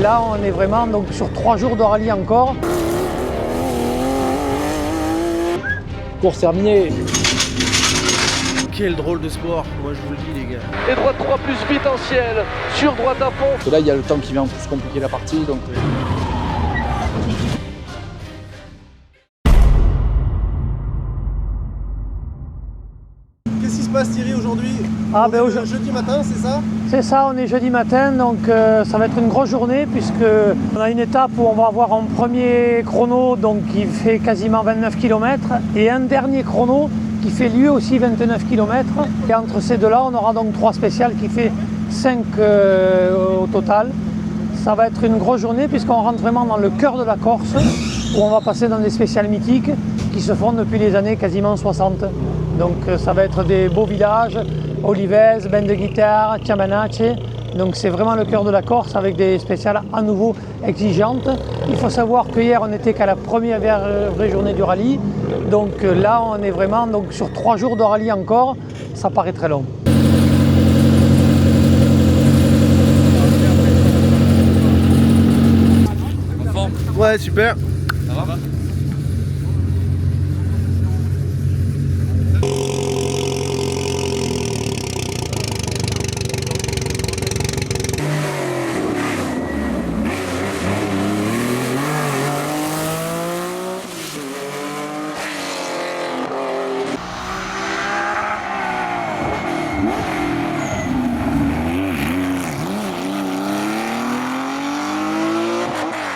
là, on est vraiment donc, sur 3 jours de rallye encore. Course terminée. Quel drôle de sport, moi je vous le dis les gars. Et droite 3 plus vite en ciel, sur droite à fond. Et là, il y a le temps qui vient en plus compliquer la partie. Donc... Qu'est-ce qui se passe Thierry aujourd'hui? Jeudi matin, c'est ça? C'est ça, on est jeudi matin, donc ça va être une grosse journée puisqu'on a une étape où on va avoir un premier chrono donc, qui fait quasiment 29 km et un dernier chrono qui fait lui aussi 29 km. Et entre ces deux-là, on aura donc 3 spéciales qui fait 5 au total. Ça va être une grosse journée puisqu'on rentre vraiment dans le cœur de la Corse où on va passer dans des spéciales mythiques qui se font depuis les années quasiment 60. Donc ça va être des beaux villages, Olivese, Ben de Guitare, Chiamanace. Donc c'est vraiment le cœur de la Corse avec des spéciales à nouveau exigeantes. Il faut savoir que hier on n'était qu'à la première vraie journée du rallye. Donc là on est vraiment donc, sur 3 jours de rallye encore. Ça paraît très long. Ouais, super. Ça va ?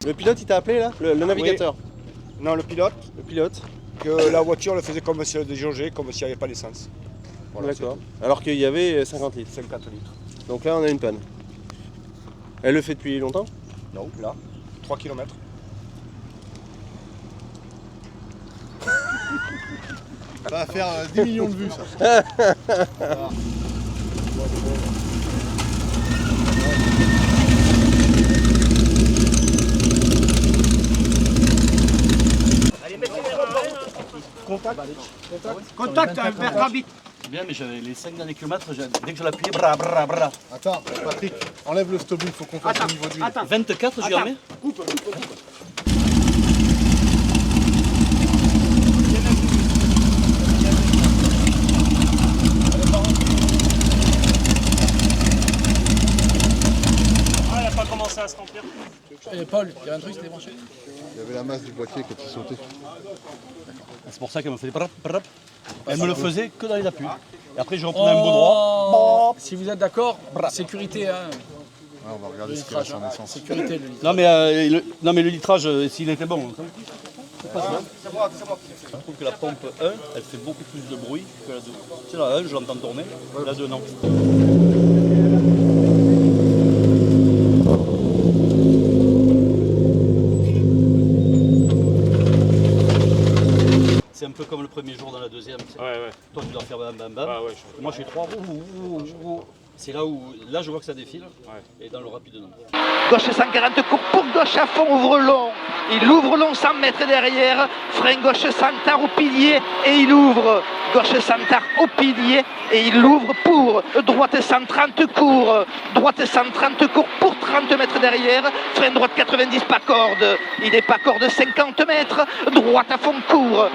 Le pilote il t'a appelé là? Le navigateur? Oui. Non, le pilote, Le pilote? que la voiture le faisait comme si elle déjaugeait, comme s'il n'y avait pas d'essence. Voilà, D'accord. Alors qu'il y avait 50 litres. 54 litres. Donc là on a une panne. Elle le fait depuis longtemps? Donc là, 3 km. Ça va faire 10 millions de vues ça. Voilà. Contact, Bertrand vite. Bien, mais j'avais les 5 derniers kilomètres, dès que je l'appuyais, bra. Attends, Patrick, enlève le stop, il faut qu'on fasse au niveau d'huile. 24, j'y remets. Coupe. Ah, il n'a pas commencé à se remplir. Paul, il y a un truc qui s'est débranché. Il y avait la masse du boîtier qui sautait. C'est pour ça qu'elle me faisait brap. Elle me le faisait que dans les appuis. Et après, je reprenais un bout droit. Si vous êtes d'accord, sécurité. Hein. Ouais, on va regarder ce qu'il reste en essence. Sécurité, le litre. Non, mais le litrage, s'il était bon. C'est pas ça. Je trouve que la pompe 1, elle fait beaucoup plus de bruit que la 2. Tu sais, la 1, je l'entends tourner, la 2, non. C'est un peu comme le premier jour dans la deuxième. Ouais. Toi, tu dois faire bam. Ah ouais, Moi, je fais 3. C'est là où je vois que ça défile. Et dans le rapide, non. Gauche 140, court pour gauche à fond, ouvre long. Il ouvre long 100 mètres derrière. Frein gauche 100 au pilier et il ouvre. Gauche 100 au pilier et il ouvre pour droite 130 court. Droite 130 court pour 30 mètres derrière. Frein droite 90 pas corde. Il est pas corde 50 mètres. Droite à fond court.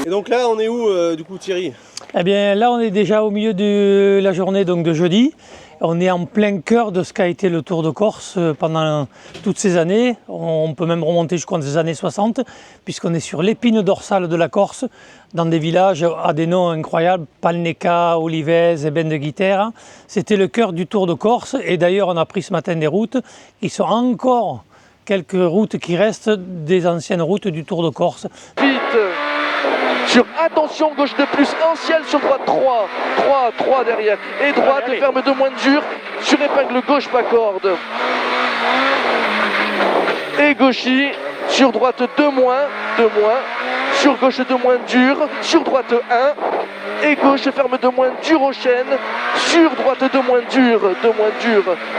Et donc là on est où du coup Thierry? Eh bien là on est déjà au milieu de la journée donc, de jeudi. On est en plein cœur de ce qu'a été le Tour de Corse pendant toutes ces années. On peut même remonter jusqu'aux années 60, puisqu'on est sur l'épine dorsale de la Corse, dans des villages à des noms incroyables, Palneca, Olivese et Ben de Guitare. C'était le cœur du Tour de Corse, et d'ailleurs on a pris ce matin des routes qui sont encore quelques routes qui restent des anciennes routes du Tour de Corse. Vite, sur attention, gauche de plus, en ciel sur droite, 3 derrière, et droite, ferme de moins dur, sur épingle gauche, pas corde. Et gauchy, sur droite 2 moins, sur gauche 2 moins dur, sur droite 1, et gauche ferme 2 moins dur aux chaînes, sur droite 2 moins dur,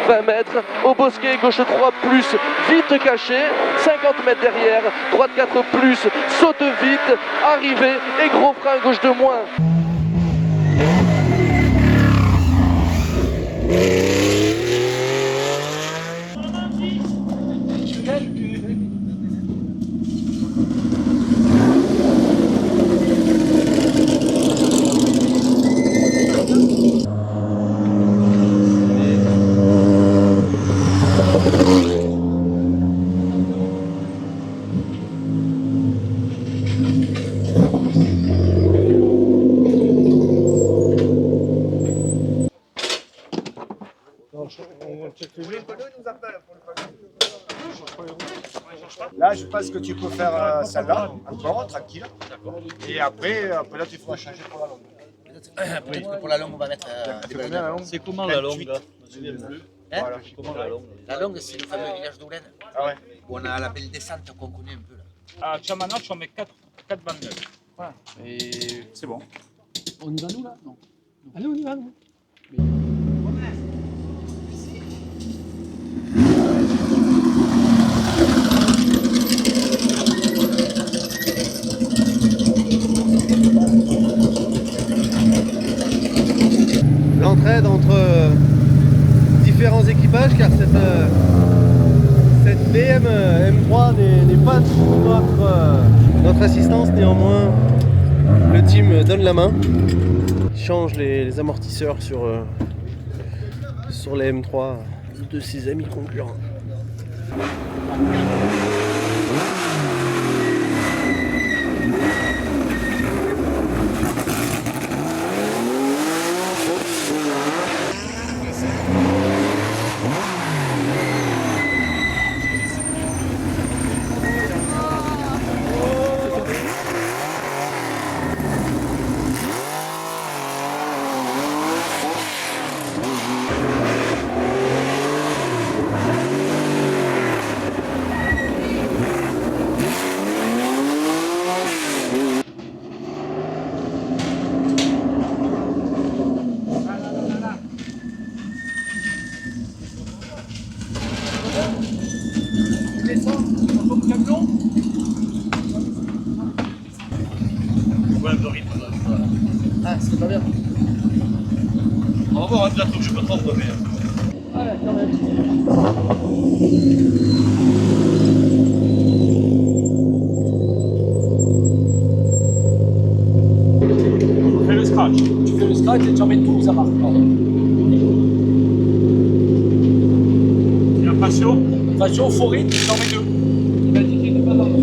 20 mètres, au bosquet, gauche 3 plus, vite caché, 50 mètres derrière, droite 4 plus, saute vite, arrivée, et gros frein, gauche 2 moins. Là, je pense que tu peux faire celle-là, encore, tranquille. Et après là, tu feras changer pour la longue. Peut-être que pour la longue, on va mettre des bananes. C'est comment la longue là? Voilà. Comment la longue? La longue, c'est le fameux village d'Oulen. Ah ouais. Où on a la belle descente qu'on connaît un peu là. À Chamanach, on met 4 bandes. Voilà. Et c'est bon. On y va nous là? Non. Allez, on y va nous. L'entraide entre différents équipages, car cette BM M3 n'est pas sous notre assistance, néanmoins le team donne la main, change les amortisseurs sur les M3 de ses amis concurrents. Ah, c'est pas bien. On va voir un truc, je peux trop mais... On fait le scratch. Tu fais le scratch et tu en mets tout, ça marche. Et la passion. Passion, faux rythme, tu en mets 2. Il m'a dit qu'il n'était pas dans le...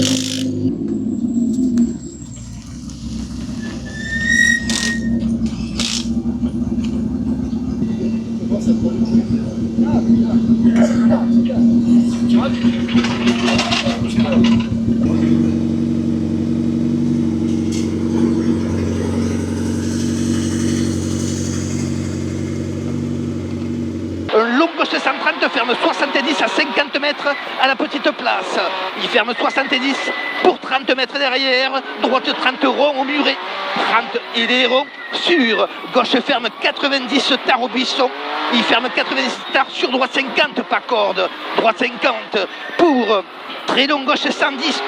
Un long gauche 130 ferme 70 à 50 mètres à la petite place. Il ferme 70 pour 30 mètres derrière. Droite 30 rond au muret. 30 il est rond sur. Gauche ferme 90 tard au buisson. Il ferme 90 tard sur droite 50 pas corde. Droite 50 pour très long gauche 110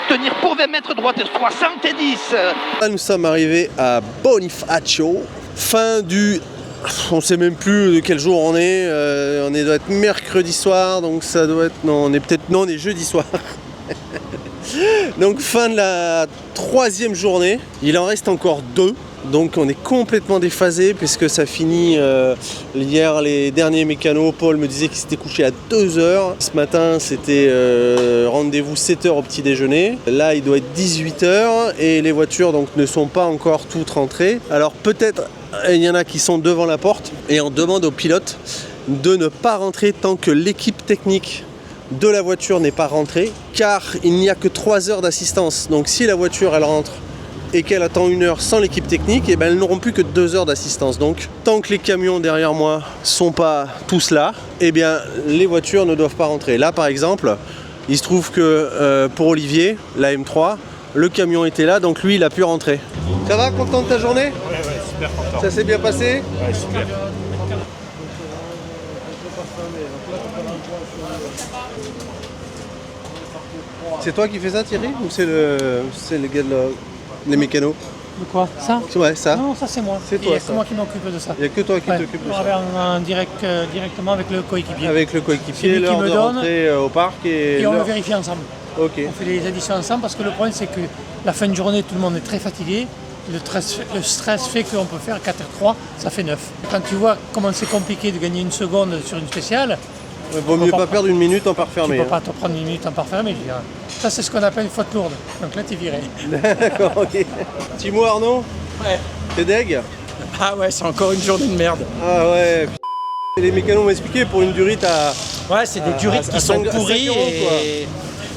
tenir pour 20 mètres droite 70. Là, nous sommes arrivés à Bonifacio, fin du... On ne sait même plus de quel jour on est. Doit être mercredi soir, donc ça doit être... Non, on est jeudi soir. Donc fin de la 3e journée. Il en reste encore 2. Donc on est complètement déphasé puisque ça finit hier les derniers mécanos. Paul me disait qu'il s'était couché à 2h. Ce matin c'était rendez-vous 7h au petit déjeuner. Là il doit être 18h et les voitures donc ne sont pas encore toutes rentrées. Alors peut-être il y en a qui sont devant la porte et on demande aux pilotes de ne pas rentrer tant que l'équipe technique de la voiture n'est pas rentrée, car il n'y a que 3 heures d'assistance. Donc si la voiture elle rentre et qu'elle attend 1 heure sans l'équipe technique, et ben elles n'auront plus que 2 heures d'assistance. Donc tant que les camions derrière moi sont pas tous là, et bien les voitures ne doivent pas rentrer. Là par exemple, il se trouve que pour Olivier, la M3, le camion était là, donc lui il a pu rentrer. Ça va, content de ta journée? Ouais, super content. Ça s'est bien passé? Ouais, super. C'est toi qui fais ça, Thierry, ou c'est les gars les mécanos? De quoi? Ça? Ouais, ça. Non, ça c'est moi. C'est toi, Et ça. c'est moi qui m'occupe de ça. Il n'y a que toi qui Ouais. t'occupes de On ça. va en direct, directement avec le coéquipier. Avec le C'est coéquipier, lui qui l'heure me de donne. rentrer au parc et Et on le l'heure. vérifie ensemble. Ok. On fait les additions ensemble parce que le problème c'est que la fin de journée, tout le monde est très fatigué. Le stress fait qu'on peut faire 4h3, ça fait 9. Quand tu vois comment c'est compliqué de gagner 1 seconde sur une spéciale, Il vaut mieux pas perdre 1 minute en parc tu fermé. ne peux pas te prendre 1 minute en parc fermé. Je dirais. Ça c'est ce qu'on appelle une faute lourde. Donc là tu es viré. D'accord, ok. Timo, Arnaud, Ouais. t'es deg? Ah ouais, c'est encore une journée de merde. Ah ouais, putain. Les mécanos m'ont expliqué pour une durite à... Ouais, c'est des durites qui sont pourries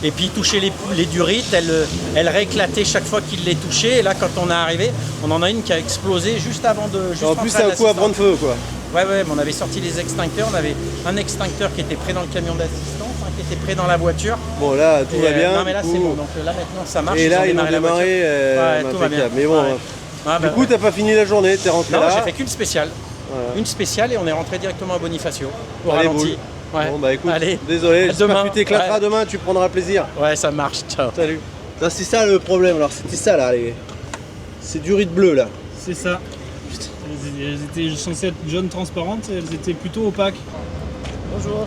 et puis toucher les durites, elles rééclataient chaque fois qu'il les touchait. Et là, quand on est arrivé, on en a une qui a explosé juste avant de. Juste En plus c'est un coup à prendre feu quoi. Ouais, mais on avait sorti les extincteurs. On avait un extincteur qui était prêt dans le camion d'assistance, un qui était prêt dans la voiture. Bon là tout Et, va bien. Non, mais là du c'est coup. bon. Donc là maintenant ça marche. Et là ont ils ont démarré la voiture. démarré Ouais, tout va bien. impeccable. Mais bon, Ouais. Ah, du bah, coup t'as pas fini la journée, t'es rentré non, là. j'ai fait qu'une spéciale. Voilà. Une spéciale et on est rentré directement à Bonifacio. Au Allez, ralenti. boule. Ouais. Bon bah écoute, Allez. désolé, j'espère Demain. que tu t'éclateras Ouais. demain, tu prendras plaisir. Ouais, ça marche. Ciao. Salut. Ça, c'est ça le problème, alors c'était ça là, c'est du riz de bleu là. C'est ça. Elles étaient censées être jaunes transparentes et elles étaient plutôt opaques. Bonjour.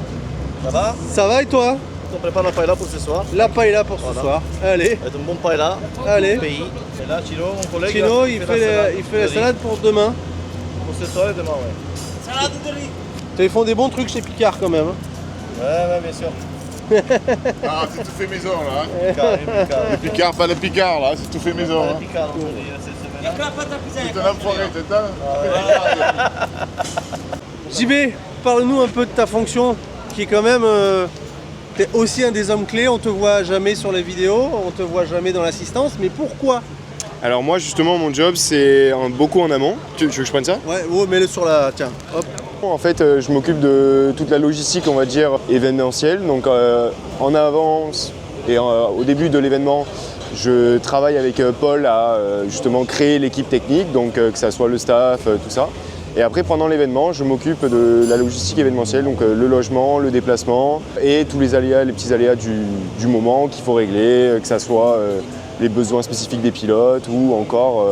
Ça va? Ça va et toi? On prépare la paella pour ce soir. La paella pour ce soir. Allez. C'est un bon paella. Allez. Pays. Et là, Chino, mon collègue. Chino, il fait la salade pour demain. Pour ce soir et demain, ouais. Salade de riz. Ils font des bons trucs chez Picard quand même. Ouais, bien sûr. Ah, c'est tout fait maison là. Hein. Le Picard, pas le Picard là, c'est tout fait maison. Hein. Picard, on dit cette semaine. Il n'y a que la pâte à pizza. C'est un enfoiré, t'es JB, parle-nous un peu de ta fonction qui est quand même. T'es aussi un des hommes clés, on te voit jamais sur les vidéos, on te voit jamais dans l'assistance, mais pourquoi? Alors moi justement mon job c'est beaucoup en amont. Tu veux que je prenne ça? Ouais, oh, mets-le sur la... Tiens, hop. En fait je m'occupe de toute la logistique on va dire événementielle. Donc en avance et au début de l'événement je travaille avec Paul à justement créer l'équipe technique, donc que ça soit le staff, tout ça. Et après, pendant l'événement, je m'occupe de la logistique événementielle, donc le logement, le déplacement et tous les aléas, les petits aléas du moment qu'il faut régler, que ça soit les besoins spécifiques des pilotes ou encore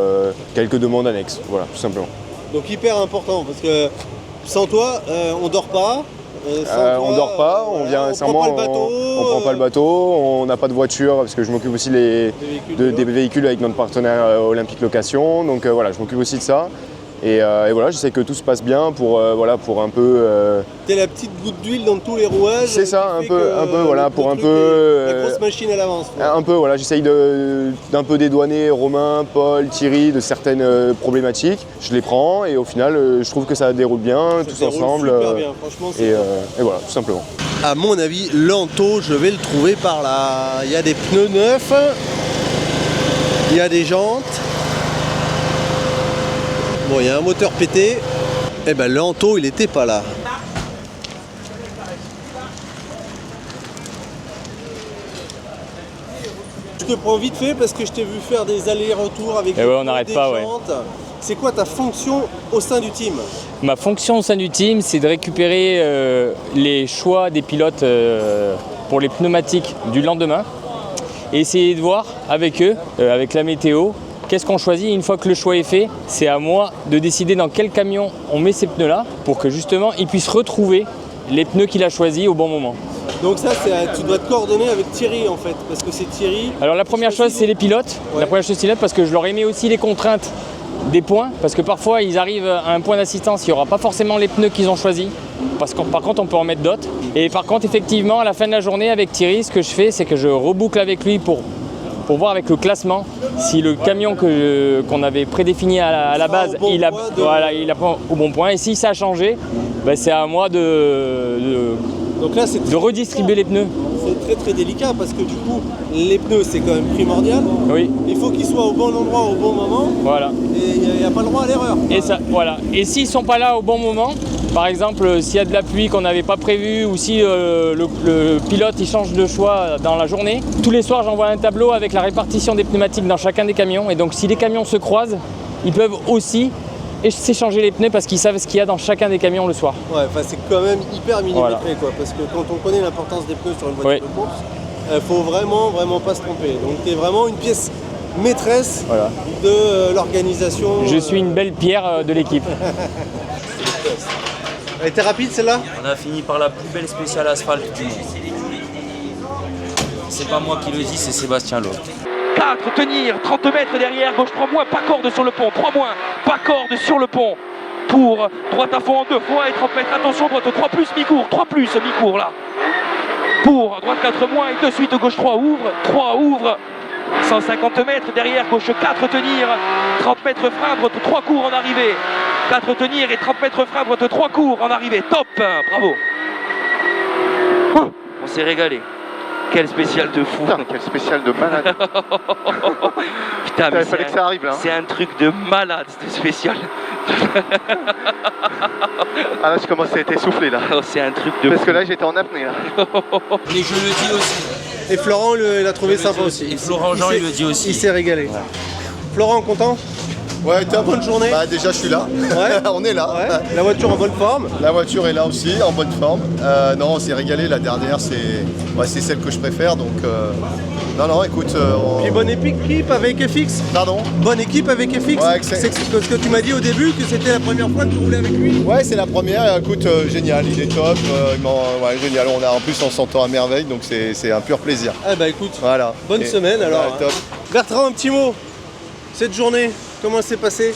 quelques demandes annexes, voilà, tout simplement. Donc hyper important, parce que sans toi, on dort pas. On dort pas, on vient on prend pas le bateau. On prend pas le bateau, on n'a pas de voiture parce que je m'occupe aussi des véhicules avec notre partenaire Olympique Location, donc voilà, je m'occupe aussi de ça. Et voilà, j'essaie que tout se passe bien pour un peu. T'es la petite goutte d'huile dans tous les rouages. C'est ça, un peu, voilà, pour un peu. La grosse machine à l'avance. Un peu, voilà, j'essaye d'un peu dédouaner Romain, Paul, Thierry de certaines problématiques. Je les prends et au final, je trouve que ça déroule bien, tous ensemble. Super bien, franchement. Et voilà, tout simplement. À mon avis, l'Anto, je vais le trouver par là. Il y a des pneus neufs, il y a des jantes. Bon, il y a un moteur pété. Eh ben, l'Anto, il était pas là. Je te prends vite fait parce que je t'ai vu faire des allers-retours avec ouais, on n'arrête pas, jantes. Ouais. C'est quoi ta fonction au sein du team? Ma fonction au sein du team, c'est de récupérer les choix des pilotes pour les pneumatiques du lendemain et essayer de voir avec eux, avec la météo, qu'est-ce qu'on choisit. Une fois que le choix est fait, c'est à moi de décider dans quel camion on met ces pneus-là pour que justement ils puissent retrouver les pneus qu'il a choisis au bon moment. Donc ça, tu dois te coordonner avec Thierry en fait, parce que c'est Thierry... Alors la première chose, c'est les pilotes. Ouais. La première chose, c'est les pilotes parce que je leur ai mis aussi les contraintes des points, parce que parfois ils arrivent à un point d'assistance, il n'y aura pas forcément les pneus qu'ils ont choisis, parce que par contre on peut en mettre d'autres. Et par contre, effectivement, à la fin de la journée avec Thierry, ce que je fais, c'est que je reboucle avec lui pour voir avec le classement si le camion qu'on avait prédéfini à la base, il a pris au bon point. Et si ça a changé, ben c'est à moi de Donc là, c'est de redistribuer les pneus. très très délicat parce que du coup, les pneus c'est quand même primordial. Oui. Il faut qu'ils soient au bon endroit au bon moment. Voilà. Et il n'y a pas le droit à l'erreur. Et ça, voilà. Et s'ils sont pas là au bon moment, par exemple, s'il y a de la pluie qu'on n'avait pas prévu ou si le pilote il change de choix dans la journée, tous les soirs j'envoie un tableau avec la répartition des pneumatiques dans chacun des camions. Et donc si les camions se croisent, ils peuvent aussi s'échanger les pneus parce qu'ils savent ce qu'il y a dans chacun des camions le soir. Ouais, enfin c'est quand même hyper millimétré quoi, parce que quand on connaît l'importance des pneus sur une voiture de course, il faut vraiment pas se tromper. Donc tu es vraiment une pièce maîtresse de l'organisation. Je suis une belle pierre de l'équipe. Elle était rapide celle-là? On a fini par la plus belle spéciale asphalte du monde. C'est pas moi qui le dis, c'est Sébastien Loeb. 4, tenir, 30 mètres derrière, gauche 3 moins, pas corde sur le pont, 3 moins, pas corde sur le pont. Pour droite à fond en 2 fois et 30 mètres, attention, droite 3 plus, mi-court, 3 plus, mi-court là. Pour droite 4 moins et de suite gauche 3 ouvre, 150 mètres derrière, gauche 4 tenir, 30 mètres frein, droite 3 cours en arrivée. 4 tenir et 30 mètres frein, droite 3 cours en arrivée, top, bravo. On s'est régalé. Quel spécial de fou. Putain, quel spécial de malade. Putain, mais il fallait que ça arrive là. C'est un truc de malade, ce spécial. Ah là, je commençais à être essoufflé là. Oh, c'est un truc de Parce fou. que là, j'étais en apnée là. Mais je le dis aussi. Et Florent il a trouvé sympa aussi. Et Florent Jean, il le dit aussi. Il s'est régalé. Ouais. Florent, content? Ouais, t'as bonne journée. Bah déjà je suis là. Ouais. On est là. Ouais. La voiture en bonne forme. La voiture est là aussi, en bonne forme. Non, on s'est régalé. La dernière, c'est celle que je préfère. Donc non, écoute. Puis bonne équipe avec FX. Pardon. Bonne équipe avec FX. Ouais, c'est ce que tu m'as dit au début que c'était la première fois que tu roulais avec lui. Ouais, c'est la première. Écoute, génial, il est top. Ouais, génial. En plus on s'entend à merveille, donc c'est un pur plaisir. Ah bah écoute. Voilà. Bonne semaine alors. Ouais, top. Bertrand, un petit mot. Cette journée, comment elle s'est passée?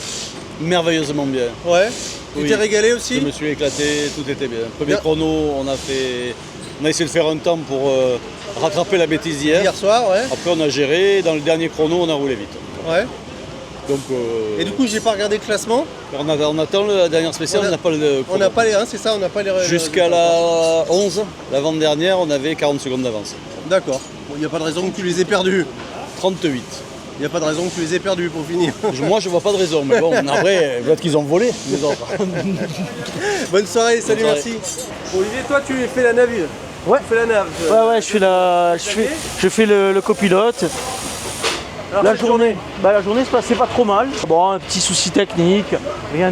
Merveilleusement bien. Ouais. Tu t'es régalé aussi? Je me suis éclaté, tout était bien. Premier chrono, on a essayé de faire un temps pour rattraper la bêtise d'hier. Hier soir, ouais. Après on a géré, dans le dernier chrono on a roulé vite. Ouais. Donc, et du coup j'ai pas regardé le classement. On attend la dernière spéciale, on n'a pas le chrono. On n'a pas les 1, c'est ça, on n'a pas les Jusqu'à la 11, l'avant-dernière, on avait 40 secondes d'avance. D'accord. Il n'y a pas de raison que tu les aies perdus. 38. Il n'y a pas de raison que tu les aies perdus pour finir. Moi je vois pas de raison, mais bon, après, peut-être qu'ils ont volé les autres. Bonne soirée, salut, Bonne merci. Olivier, toi tu fais la navire. Ouais. Tu fais la nave. Ouais, je fais le copilote. Alors, la journée se passait pas trop mal. Bon, un petit souci technique, rien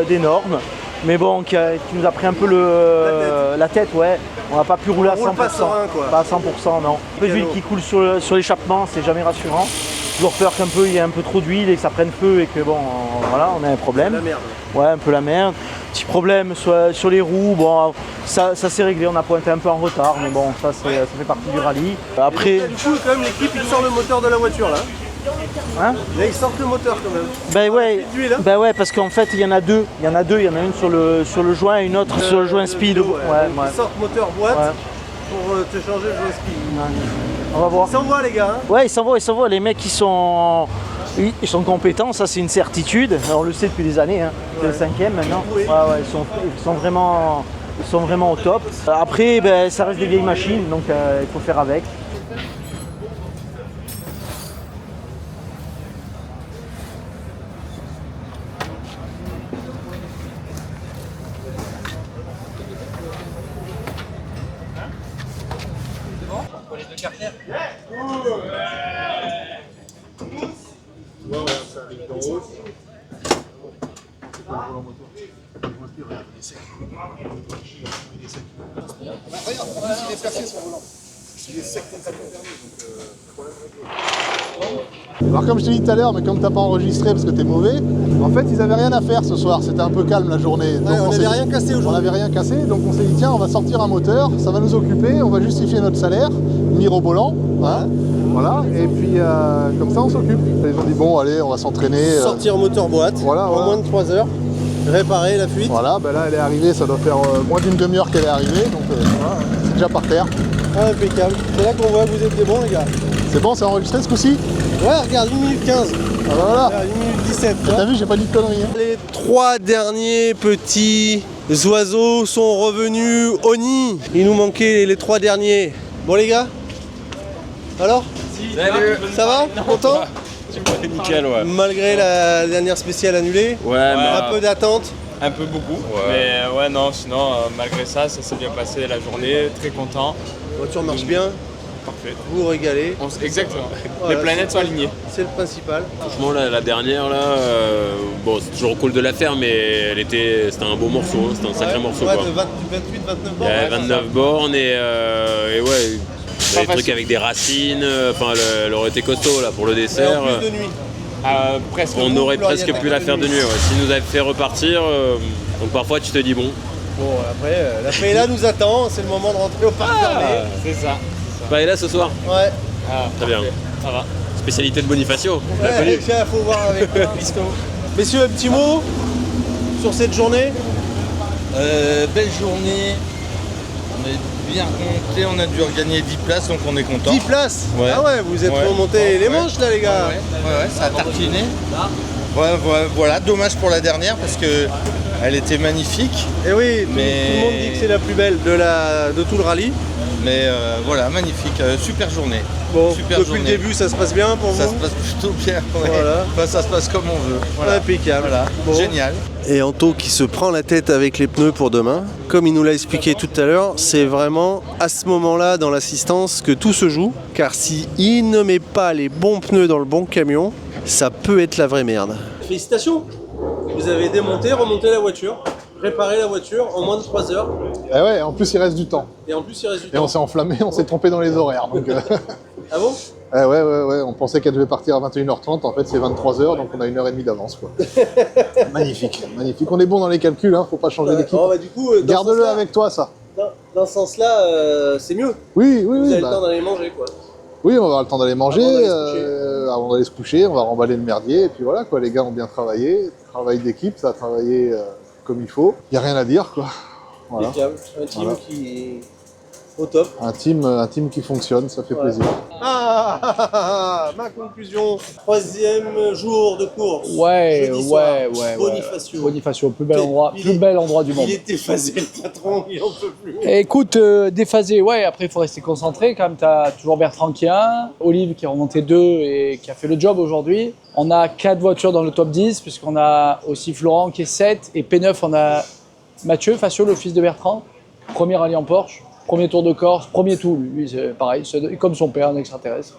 d'énorme. Mais bon, qui nous a pris un peu la tête, ouais. On n'a pas pu rouler à 100%. Pas serein, quoi. Pas à 100%, non. Un peu d'huile qui coule sur l'échappement, c'est jamais rassurant. Toujours peur qu'il y ait un peu trop d'huile et que ça prenne feu et que bon, voilà, on a un problème. La merde. Ouais, un peu la merde. Petit problème sur les roues, bon, ça s'est réglé, on a pointé un peu en retard, mais bon, ça fait partie du rallye. Après. Du coup, quand même, l'équipe, il sort le moteur de la voiture là. Hein? Là, ils sortent le moteur quand même. Ben ouais, parce qu'en fait, il y en a deux. Il y en a une sur le joint et une autre sur le joint speed. Ouais. Ils sortent moteur boîte pour te changer le joint speed. On va voir. Ils s'envoient les gars. Hein. Ouais, ils s'envoient. Les mecs, ils sont compétents, ça c'est une certitude. On le sait depuis des années. Hein. C'est le 5e maintenant. Oui. Ouais, ils sont vraiment au top. Après, ben, ça reste des vieilles machines, donc il faut faire avec. Alors comme je t'ai dit tout à l'heure, mais comme t'as pas enregistré parce que t'es mauvais, en fait ils avaient rien à faire ce soir, c'était un peu calme la journée. Ouais, on n'avait rien cassé aujourd'hui. On n'avait rien cassé, donc on s'est dit tiens on va sortir un moteur, ça va nous occuper, on va justifier notre salaire, mirobolant, hein, voilà, et puis comme ça on s'occupe. Ils ont dit bon allez on va s'entraîner. Sortir moteur boîte en moins de 3 heures, réparer la fuite. Voilà, ben là elle est arrivée, ça doit faire moins d'une demi-heure qu'elle est arrivée, donc voilà, c'est déjà par terre. Ah, impeccable, c'est là qu'on voit que vous êtes des bons les gars. C'est bon, c'est enregistré ce coup-ci? Ouais, regarde, 1 minute 15. Ah bah voilà. 1 minute 17. T'as vu, j'ai pas dit de conneries. Hein. Les 3 derniers petits Les oiseaux sont revenus. Oni, il nous manquait les 3 derniers. Bon les gars, alors ça va? Content? Nickel, ouais. Malgré la dernière spéciale annulée, Ouais, un peu d'attente. Un peu beaucoup, mais ouais, non, sinon, malgré ça, ça s'est bien passé la journée, très content. La voiture marche bien. Parfait. Vous vous régalez. Exactement. Voilà, les planètes sont alignées. C'est le principal. Franchement, la dernière, là, bon, c'est toujours cool de la faire, mais c'était un beau morceau, hein, c'était un sacré morceau. Ouais, Quoi. de 28, 29 Il bornes. y avait 29 bornes et ouais, des trucs facile. avec des racines, enfin, elle aurait été costaud là pour le dessert. Et en plus de nuit. Presque. On aurait Florian, presque t'as pu la que faire de de nuit. nuit. Ouais. S'ils nous avaient fait repartir, donc parfois tu te dis bon. Bon, après, la paella nous attend, c'est le moment de rentrer au parc fermé. C'est ça. Paella ce soir? Ouais. Très bien. Ça va. Spécialité de Bonifacio. Ouais, tiens, faut voir avec Pisto. Messieurs, un petit mot sur cette journée? Belle journée. On est bien remonté, on a dû regagner 10 places, donc on est content. 10 places? Ouais. Ah ouais, vous êtes Ouais. remontés les manches là les gars. Ouais, ça a tartiné. Voilà, dommage pour la dernière parce que elle était magnifique. Et oui, tout Mais- le monde dit que c'est la plus belle de tout le rallye. Mais voilà, magnifique, super journée. Bon, Super depuis journée. le début, ça se passe bien pour Ça vous? se passe plutôt bien, ouais. Voilà. Enfin, ça se passe comme on veut. Voilà. Impeccable. Voilà. Bon. Génial. Et Anto qui se prend la tête avec les pneus pour demain. Comme il nous l'a expliqué tout à l'heure, c'est vraiment à ce moment-là dans l'assistance que tout se joue. Car s'il ne met pas les bons pneus dans le bon camion, ça peut être la vraie merde. Félicitations! Vous avez démonté, remonté la voiture, réparé la voiture en moins de 3 heures. Et ouais, en plus il reste du temps. Et en plus, il reste du Et on s'est enflammé, on s'est trompé dans les horaires. Donc, Ah bon? ouais, on pensait qu'elle devait partir à 21h30, en fait c'est 23h, donc on a 1h30 d'avance. Quoi. Magnifique, magnifique. On est bon dans les calculs, hein, faut pas changer d'équipe. Bon, bah, du coup, dans Garde-le ce sens-là- avec toi, ça. Dans ce sens-là, c'est mieux. Oui, Vous avez le bah, temps d'aller manger, quoi. oui, on va avoir le temps d'aller manger, Avant d'aller se coucher. avant d'aller se coucher, on va remballer le merdier, et puis voilà, quoi, les gars ont bien travaillé, travail d'équipe, ça a travaillé comme il faut. Il n'y a rien à dire, quoi. Voilà. Impeccable. Un team Voilà. qui est au top. Un team qui fonctionne, ça fait plaisir. Ma conclusion. 3e jour de course. Ouais, Jeudi soir. ouais. Bonifacio. Bonifacio, plus bel endroit du monde. Il était phasé, le patron, il en peut plus. Écoute, déphasé, ouais, après il faut rester concentré. Quand même, tu as toujours Bertrand qui est 1, Olive qui est remonté 2 et qui a fait le job aujourd'hui. On a 4 voitures dans le top 10, puisqu'on a aussi Florent qui est 7, et P9, on a Mathieu Facio, le fils de Bertrand, premier rallye en Porsche, premier tour de Corse, premier tout, lui c'est pareil, c'est comme son père, un extraterrestre.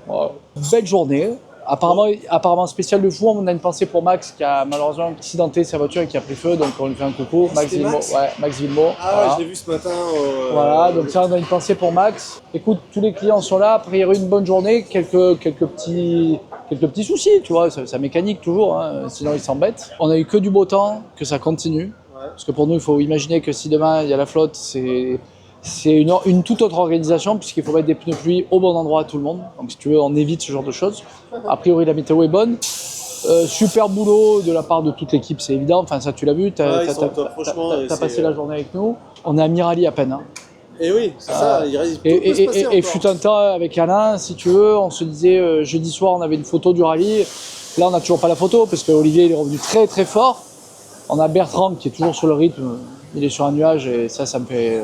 Voilà. Belle journée. Apparemment spécial de fou, on a une pensée pour Max qui a malheureusement accidenté sa voiture et qui a pris feu, donc on lui fait un coucou. Max C'était Villemot, Max ouais, Max Villemot. Ah voilà. ouais, je l'ai vu ce matin. Voilà, donc ça on a une pensée pour Max. Écoute, tous les clients sont là, après il y a eu une bonne journée, quelques petits soucis, tu vois, ça mécanique toujours, hein, sinon ils s'embêtent. On a eu que du beau temps, que ça continue. Parce que pour nous, il faut imaginer que si demain il y a la flotte, c'est une toute autre organisation, puisqu'il faut mettre des pneus pluie au bon endroit à tout le monde. Donc si tu veux, on évite ce genre de choses. A priori, la météo est bonne. Super boulot de la part de toute l'équipe, c'est évident. Enfin, ça, tu l'as vu, t'as passé la journée avec nous. On est à Mirali à peine. Hein. Et oui, c'est ça, il reste Et fut un temps avec Alain, si tu veux, on se disait jeudi soir, on avait une photo du rallye. Là, on n'a toujours pas la photo, parce que Olivier il est revenu très très fort. On a Bertrand qui est toujours sur le rythme, il est sur un nuage, et ça me fait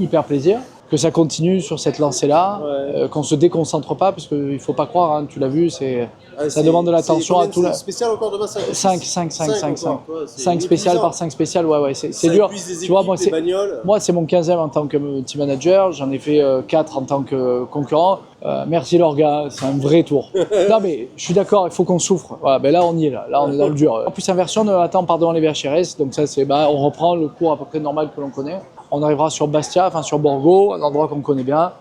hyper plaisir. Que ça continue sur cette lancée-là, qu'on se déconcentre pas, parce qu'il ne faut pas croire, hein, tu l'as vu, ça demande de l'attention à tout. C'est spécial encore demain, 5 spéciales par 5 spéciales, ouais, c'est dur. Tu vois, moi, c'est mon 15e en tant que team manager, j'en ai fait 4 en tant que concurrent. Merci Lorga, c'est un vrai tour. Non mais je suis d'accord, il faut qu'on souffre. Voilà, ben là on y est, là on est dans le dur. En plus, inversion, on attend devant les VHRS, donc ça on reprend le cours à peu près normal que l'on connaît. On arrivera sur Bastia, enfin sur Borgo, un endroit qu'on connaît bien,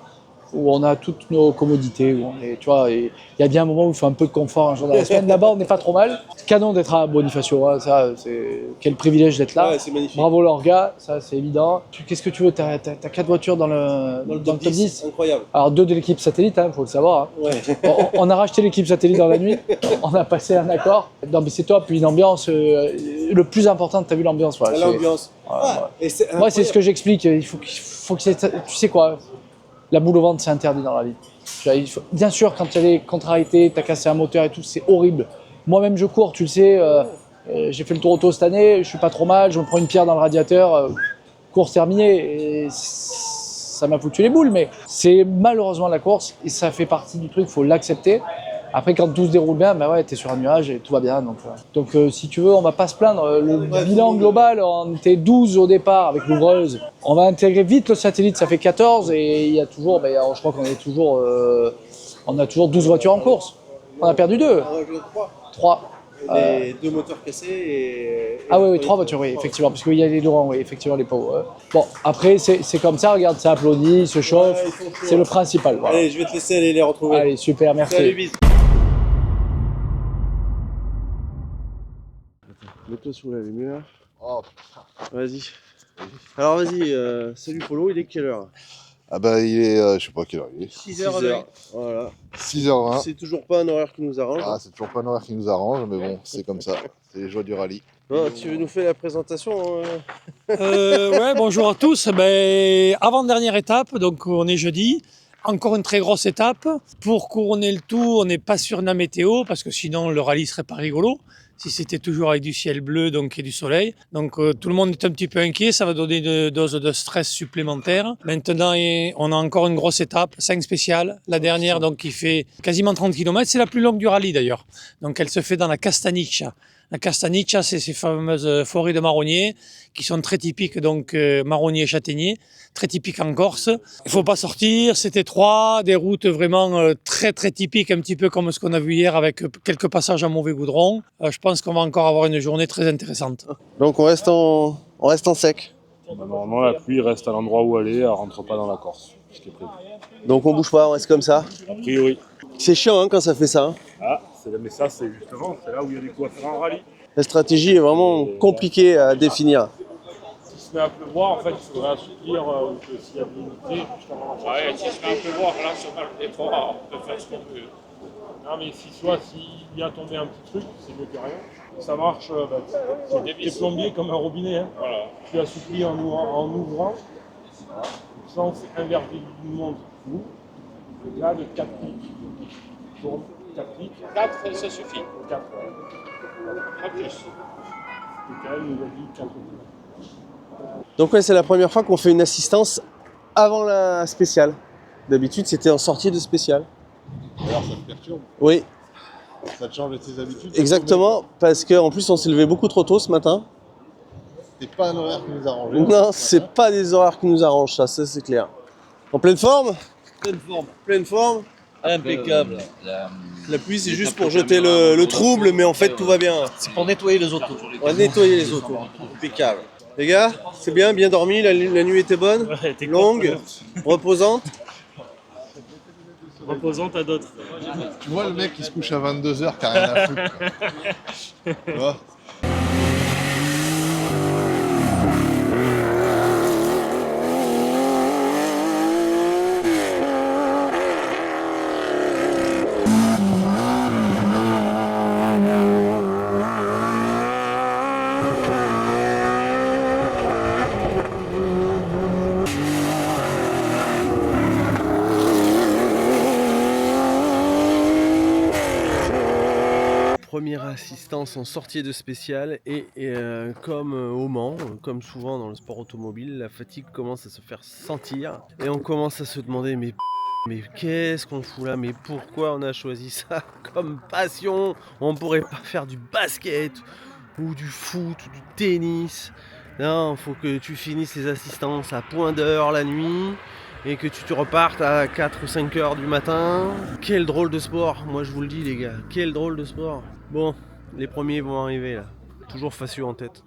où on a toutes nos commodités, où on est, tu vois, il y a bien un moment où il faut un peu de confort un jour dans la semaine. Là-bas, on n'est pas trop mal. Canon d'être à Bonifacio, hein, ça, quel privilège d'être là. Ouais, c'est magnifique. Bravo Lorga, ça c'est évident. Qu'est-ce que tu veux, t'as 4 voitures dans le top 10. Incroyable. Alors 2 de l'équipe satellite, faut le savoir. Hein. Ouais. On a racheté l'équipe satellite dans la nuit, on a passé un accord. Non mais c'est top, puis une ambiance, le plus important, t'as vu l'ambiance. Voilà, L'ambiance. moi c'est ce que j'explique, il faut que tu sais quoi, la boule au ventre c'est interdit dans la vie. Bien sûr quand il y a des contrariétés, t'as cassé un moteur et tout, c'est horrible. Moi-même je cours, tu le sais, J'ai fait le Tour auto cette année, je suis pas trop mal, je me prends une pierre dans le radiateur, course terminée, et ça m'a foutu les boules, mais c'est malheureusement la course, et ça fait partie du truc, il faut l'accepter. Après, quand tout se déroule bien, bah ouais, t'es sur un nuage et tout va bien. Donc si tu veux, on va pas se plaindre. Le bilan global, on était 12 au départ avec l'ouvreuse. On va intégrer vite le satellite, ça fait 14, et il y a toujours, je crois qu'on est toujours, on a toujours 12 voitures en course. On a perdu 2. 3. Les 2 moteurs cassés et... Ah oui, 3 voitures, oui, effectivement, parce qu'il y a les Laurent, oui, effectivement, les pauvres. Bon, après, c'est comme ça, regarde, ça applaudit, se chauffe, c'est le principal. Voilà. Allez, je vais te laisser aller les retrouver. Allez, super, merci. Salut, bis. Mets-toi sous la lumière. Oh, vas-y. Alors vas-y, salut Polo, il est quelle heure? Ah bah il est, je sais pas quelle heure il est. 6h. Voilà. 6h20. C'est toujours pas un horaire qui nous arrange. Ah, c'est toujours pas un horaire qui nous arrange, mais bon, c'est comme ça. C'est les joies du rallye. Bon, tu veux nous faire la présentation Ouais, bonjour à tous. Avant-dernière étape, donc on est jeudi. Encore une très grosse étape. Pour couronner le tout, on n'est pas sur la météo, parce que sinon le rallye serait pas rigolo. Si c'était toujours avec du ciel bleu donc, et du soleil. Donc tout le monde est un petit peu inquiet, ça va donner une dose de stress supplémentaire. Maintenant, on a encore une grosse étape, 5 spéciales. La dernière donc, qui fait quasiment 30 km, c'est la plus longue du rallye d'ailleurs. Donc elle se fait dans la Castaniccia. La Castaniccia, c'est ces fameuses forêts de marronniers qui sont très typiques, donc marronniers et châtaigniers, très typiques en Corse. Il ne faut pas sortir, c'est étroit, des routes vraiment très très typiques, un petit peu comme ce qu'on a vu hier avec quelques passages en mauvais goudron. Je pense qu'on va encore avoir une journée très intéressante. Donc on reste en sec. Normalement, la pluie reste à l'endroit où elle est, elle rentre pas dans la Corse, ce qui est prévu. Donc on bouge pas, on reste comme ça. A priori. C'est chiant hein, quand ça fait ça. Hein. Ah, mais ça, c'est justement, c'est là où il y a des coups à faire en rallye. La stratégie est vraiment compliquée à définir. Si se met à pleuvoir, en fait, il faudrait assouplir s'il y a de l'unité. Ouais, si se met à pleuvoir, là, sur l'effort, on peut faire ce qu'on peut. Non, mais s'il vient tomber un petit truc, c'est mieux que rien. Ça marche, c'est plombier comme un robinet. Hein. Voilà. Tu assouplis en ouvrant. Ça, on fait inverser du monde flou. Là, de 4 pics. Tourne 4 pics. 4, ça suffit. 4, ouais. Pas plus. Et quand même, il a dit 4 pics. Donc ouais, c'est la première fois qu'on fait une assistance avant la spéciale. D'habitude, c'était en sortie de spéciale. D'ailleurs, ça te perturbe. Oui. Ça te change de tes habitudes. Exactement, parce qu'en plus, on s'est levé beaucoup trop tôt ce matin. C'est pas un horaire qui nous arrange. Non, c'est pas des horaires qui nous arrangent, ça c'est clair. En pleine forme? Pleine forme. Impeccable. La pluie, c'est juste pour jeter le trouble, mais en fait, tout va bien. C'est pour nettoyer les autos. On va nettoyer les autos. Impeccable. Les gars, c'est bien dormi, la nuit était bonne, longue, reposante. Reposante à d'autres. Tu vois le mec qui se couche à 22h qui a rien à foutre. Tu vois. Première assistance en sortie de spéciale et comme au Mans, comme souvent dans le sport automobile, la fatigue commence à se faire sentir et on commence à se demander mais qu'est-ce qu'on fout là, mais pourquoi on a choisi ça comme passion? On pourrait pas faire du basket ou du foot ou du tennis. Non, faut que tu finisses les assistances à point d'heure la nuit et que tu te repartes à 4 ou 5 heures du matin. Quel drôle de sport, moi je vous le dis les gars, quel drôle de sport. Bon, les premiers vont arriver là, toujours Facio en tête.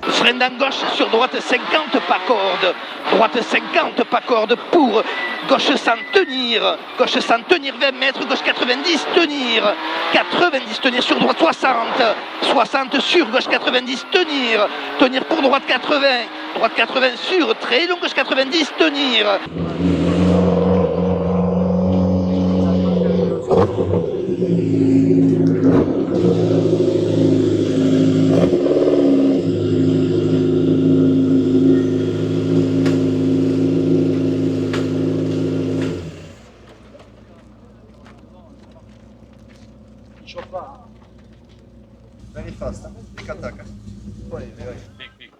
Frein à gauche sur droite 50 pas corde. Droite 50 pas corde pour gauche sans tenir. Gauche sans tenir 20 mètres. Gauche 90 tenir. 90 tenir sur droite 60. 60 sur gauche 90 tenir. Tenir pour droite 80. Droite 80 sur très long gauche 90 tenir. Very fast. Big attack. Big.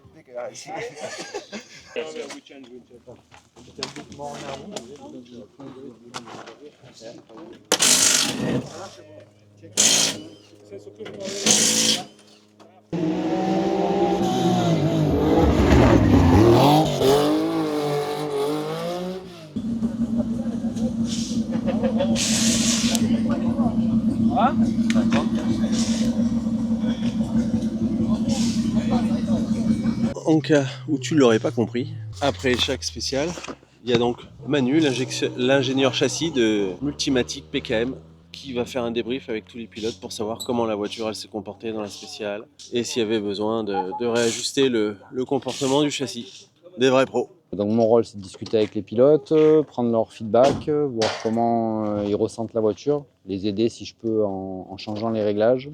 En cas où tu ne l'aurais pas compris, après chaque spécial, il y a donc Manu, l'ingénieur châssis de Multimatic PKM, qui va faire un débrief avec tous les pilotes pour savoir comment la voiture elle s'est comportée dans la spéciale et s'il y avait besoin de réajuster le comportement du châssis. Des vrais pros. Donc mon rôle c'est de discuter avec les pilotes, prendre leur feedback, voir comment ils ressentent la voiture, les aider si je peux en changeant les réglages,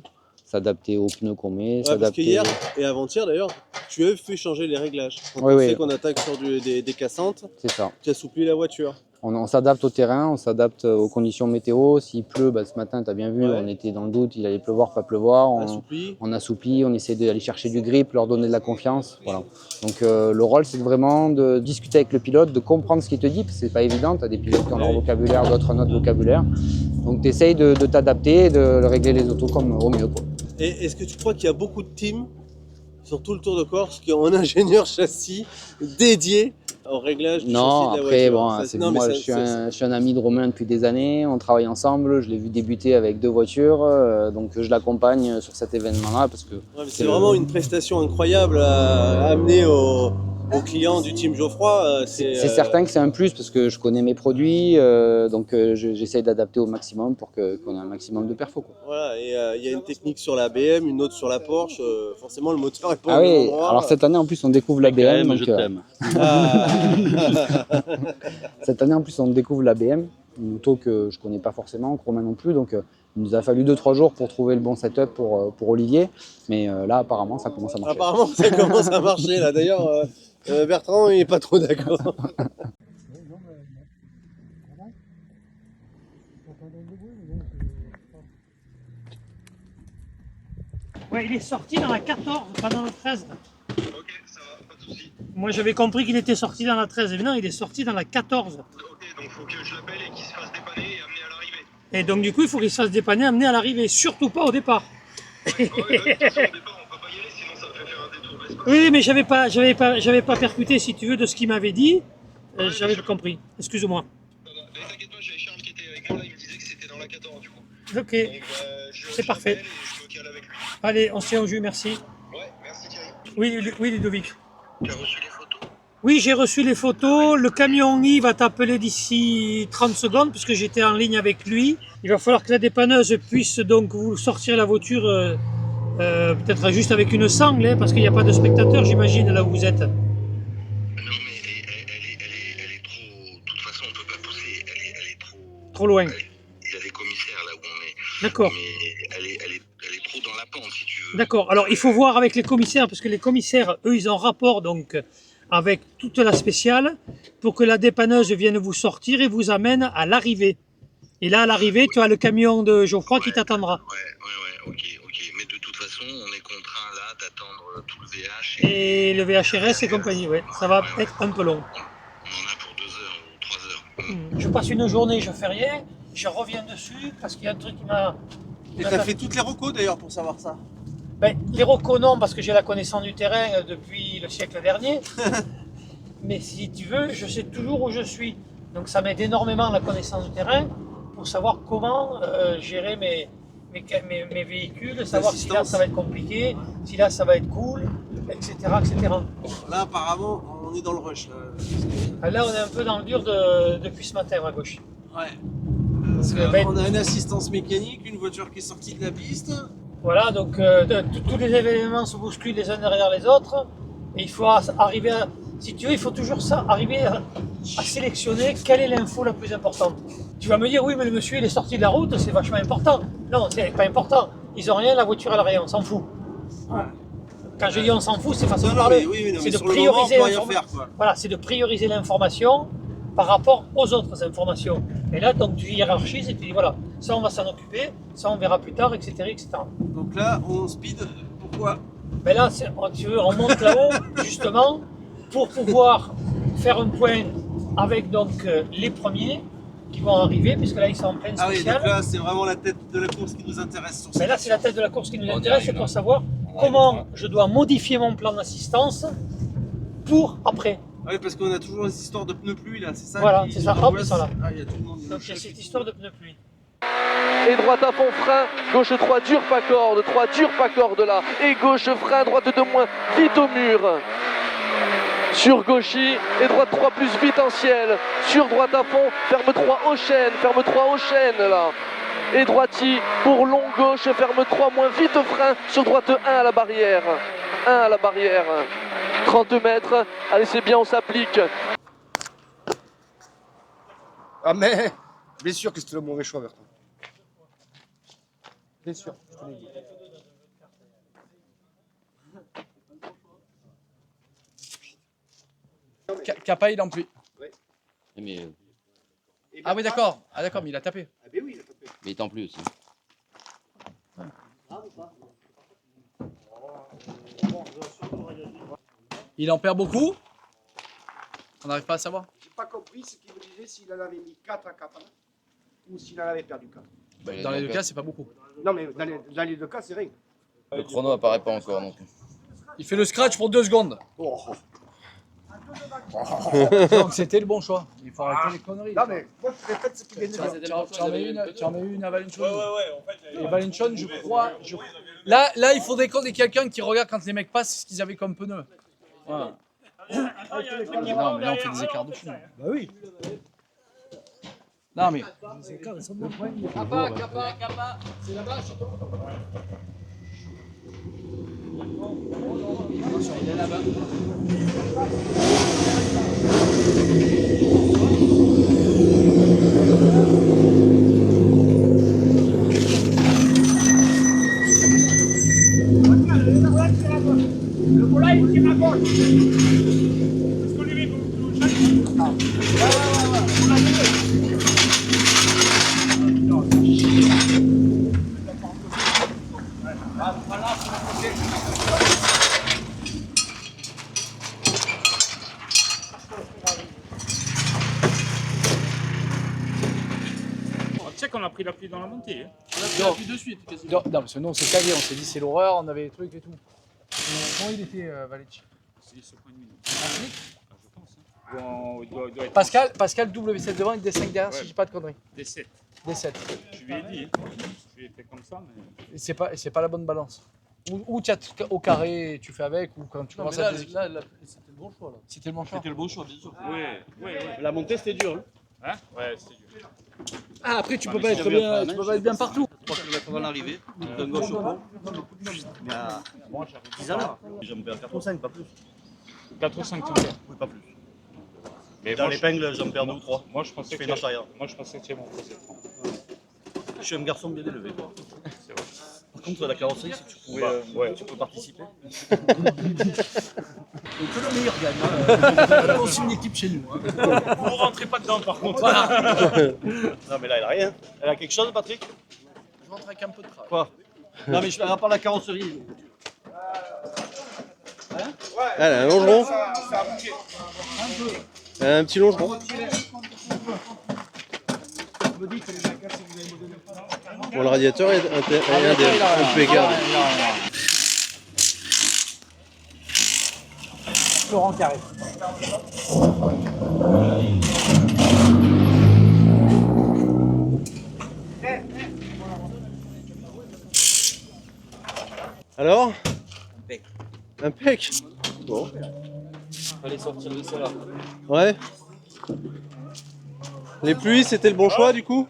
s'adapter aux pneus qu'on met, Ouais, parce que hier et avant-hier d'ailleurs, tu as fait changer les réglages. Quand on sait qu'on attaque sur des cassantes, c'est ça. Tu assouplis la voiture. On s'adapte au terrain, on s'adapte aux conditions météo. S'il pleut, ce matin, tu as bien vu, on était dans le doute, il allait pleuvoir, pas pleuvoir. On assouplit, on essaie d'aller chercher du grip, leur donner de la confiance. Voilà. Donc le rôle, c'est vraiment de discuter avec le pilote, de comprendre ce qu'il te dit, parce que c'est pas évident. Tu as des pilotes qui ont leur vocabulaire, d'autres un autre vocabulaire. Donc tu essayes de t'adapter, de régler les autos comme au mieux, quoi. Et est-ce que tu crois qu'il y a beaucoup de teams sur tout le Tour de Corse qui ont un ingénieur châssis dédié au réglage du châssis de la voiture? Moi je suis un ami de Romain depuis des années, on travaille ensemble, je l'ai vu débuter avec 2 voitures, donc je l'accompagne sur cet événement-là parce que... c'est vraiment une prestation incroyable à amener aux clients du team Geoffroy. C'est certain que c'est un plus parce que je connais mes produits, donc j'essaye d'adapter au maximum pour qu'on ait un maximum de perfo, quoi. Voilà, et il y a une technique sur la BM, une autre sur la Porsche, forcément le moteur est pas au même oui, endroit. alors cette année en plus on découvre la BM. Donc, je t'aime. Cette année en plus on découvre la BM, une auto que je connais pas forcément, Romain non plus, donc il nous a fallu 2-3 jours pour trouver le bon setup pour Olivier, mais là apparemment ça commence à marcher. Apparemment ça commence à marcher là, d'ailleurs Bertrand il n'est pas trop d'accord. Ouais, il est sorti dans la 14, pas dans la 13. Ok, ça va, pas de soucis. Moi j'avais compris qu'il était sorti dans la 13, mais non, il est sorti dans la 14. Ok, donc il faut que je l'appelle et qu'il se fasse dépanner et amener à l'arrivée. Et donc du coup, il faut qu'il se fasse dépanner et amener à l'arrivée, surtout pas au départ. Ouais, de toute façon, au départ, on peut pas y aller, sinon ça fait faire un détour de l'espace. Oui, mais j'avais pas percuté, si tu veux, de ce qu'il m'avait dit. J'avais pas compris, excuse-moi. Mais t'inquiète pas, j'avais Charles qui était avec moi là, il me disait que c'était dans la 14 du coup. Ok, c'est parfait. Allez, on se tient au jus, merci. Ouais, merci Thierry. Oui, Ludovic. Tu as reçu les photos? Oui, j'ai reçu les photos. Le camion Yves va t'appeler d'ici 30 secondes puisque j'étais en ligne avec lui. Il va falloir que la dépanneuse puisse donc vous sortir la voiture peut-être juste avec une sangle, hein, parce qu'il n'y a pas de spectateurs, j'imagine, là où vous êtes. Non, mais elle est trop... De toute façon, on ne peut pas pousser. Elle est trop... Trop loin. Il y a des commissaires là où on est. D'accord. Mais elle est trop dans la pente, si tu veux. D'accord. Alors, il faut voir avec les commissaires, parce que les commissaires, eux, ils ont rapport donc avec toute la spéciale pour que la dépanneuse vienne vous sortir et vous amène à l'arrivée. Et là, à l'arrivée, tu as le camion de Geoffroy qui t'attendra. Ouais, ok. Mais de toute façon, on est contraint là d'attendre tout le VH. Et le VHRS et compagnie, ouais. Ça va être un peu long. On en a pour 2 heures ou 3 heures. Je passe une journée, je fais rien, je reviens dessus parce qu'il y a un truc qui m'a... Et t'as fait toutes les recos d'ailleurs pour savoir ça? Ben, les recos non, parce que j'ai la connaissance du terrain depuis le siècle dernier. Mais si tu veux, je sais toujours où je suis. Donc ça m'aide énormément la connaissance du terrain pour savoir comment gérer mes véhicules, savoir si là ça va être compliqué, si là ça va être cool, etc. Là apparemment on est dans le rush. Là on est un peu dans le dur depuis ce matin à gauche. Ouais. On a une assistance mécanique, une voiture qui est sortie de la piste. Voilà, donc tous les événements se bousculent les uns derrière les autres. Et il faut arriver à... Si tu veux, il faut toujours arriver à sélectionner quelle est l'info la plus importante. Tu vas me dire, oui, mais le monsieur il est sorti de la route, c'est vachement important. Non, c'est pas important. Ils ont rien, la voiture elle a rien, on s'en fout. Ouais. Quand je dis on s'en fout, c'est façon de parler. C'est de prioriser l'information. Voilà, c'est de prioriser l'information par rapport aux autres informations. Et là, donc, tu hiérarchises et tu dis voilà, ça on va s'en occuper, ça on verra plus tard, etc. etc. Donc là, on speed, pourquoi? Mais là, tu veux, on monte là-haut, justement, pour pouvoir faire un point avec donc les premiers qui vont arriver, puisque là, ils sont en pleine spéciale. Ah oui, donc là, c'est vraiment la tête de la course qui nous intéresse. Mais là, c'est la tête de la course qui nous intéresse, c'est pour savoir comment je dois modifier mon plan d'assistance pour après. Oui, parce qu'on a toujours les histoires de pneus pluie là, c'est ça? Voilà, c'est ça, hop, ils sont là. Ah, il y a tout le monde. Donc il y a cette histoire de pneus pluie. Et droite à fond, frein, gauche 3, dur pas corde, 3, dur pas corde là. Et gauche, frein, droite 2 moins, vite au mur. Sur gauchy, et droite 3 plus vite en ciel. Sur droite à fond, ferme 3 au chêne, ferme 3 au chêne là. Et droiti pour long gauche, ferme 3 moins vite au frein. Sur droite 1 à la barrière. 1 à la barrière. 30 mètres, allez c'est bien, on s'applique. Ah mais, bien sûr que c'était le mauvais choix, Bertrand. Bien sûr, je te l'ai dit. Capa, il en pluie. Mais, Ah oui, d'accord. Ah d'accord, mais il a tapé. Ah ben oui, il a tapé. mais il t'en plus aussi. Il en perd beaucoup. On n'arrive pas à savoir. J'ai pas compris ce qu'il me disait s'il en avait mis 4 à 4 ou s'il en avait perdu 4. Dans les deux cas, c'est pas beaucoup. Non mais dans les deux cas, c'est rien. Le chrono apparaît pas encore non plus. Il fait le scratch pour 2 secondes. Oh. Donc c'était le bon choix. Il faut arrêter les conneries. Non mais moi je répète ce qu'il vient de dire. Tu en mets une à Valenchon. Et Valenchon, je crois. Là, il faudrait qu'on ait quelqu'un qui regarde quand les mecs passent ce qu'ils avaient comme pneus. Voilà. Non, mais là, on fait des écarts de fou. Bah oui. Non, mais. Kappa, c'est là-bas, attention, il est là-bas. Le volaille, il tire à gauche. Est-ce qu'on lui met beaucoup de Tu sais qu'on a pris la pluie dans la montée. On a pris de suite. Non, parce que nous, on s'est cagué, on s'est dit c'est l'horreur, on avait des trucs et tout. Comment il était, Valecci? C'est ce point de minute. Je pense. Bon, il doit être Pascal W7 devant et D5 derrière, si je dis pas de conneries. D7. D7. Je lui ai dit, je lui ai fait comme ça, mais. C'est pas la bonne balance. Ou tu as au carré, tu fais avec, ou quand tu commences à déséquilibrer. Là, c'était le bon choix. Là. C'était le bon choix. C'était le bon choix, bien sûr. Oui. La montée, c'était dur. Hein? Ouais, c'était dur. Ah, après, tu peux pas être bien partout. 3 km avant l'arrivée, d'un gauche au pont. Il y a 10 ans là. J'en perds 4 ou 5, pas plus. 4 ou 5 tours. Oui, pas plus. Mais dans l'épingle, j'en perds 2 ou 3. Moi, je pensais que tu mon posé. Je suis un garçon bien élevé. C'est vrai. Par contre, la carrosserie, si tu pouvais, tu peux participer. Que le meilleur gagne. On est aussi une équipe chez nous. Vous rentrez pas dedans, par contre. Non, mais là, elle a rien. Elle a quelque chose, Patrick? Je rentre avec un peu de travail. Quoi? Non, mais à part la carrosserie. Elle a un longeron. Elle a un petit longeron. Bon, le radiateur est impeccable. Laurent Carré. Alors? Impec. Bon. Fallait sortir de ça là. Ouais. Les pluies, c'était le bon choix du coup?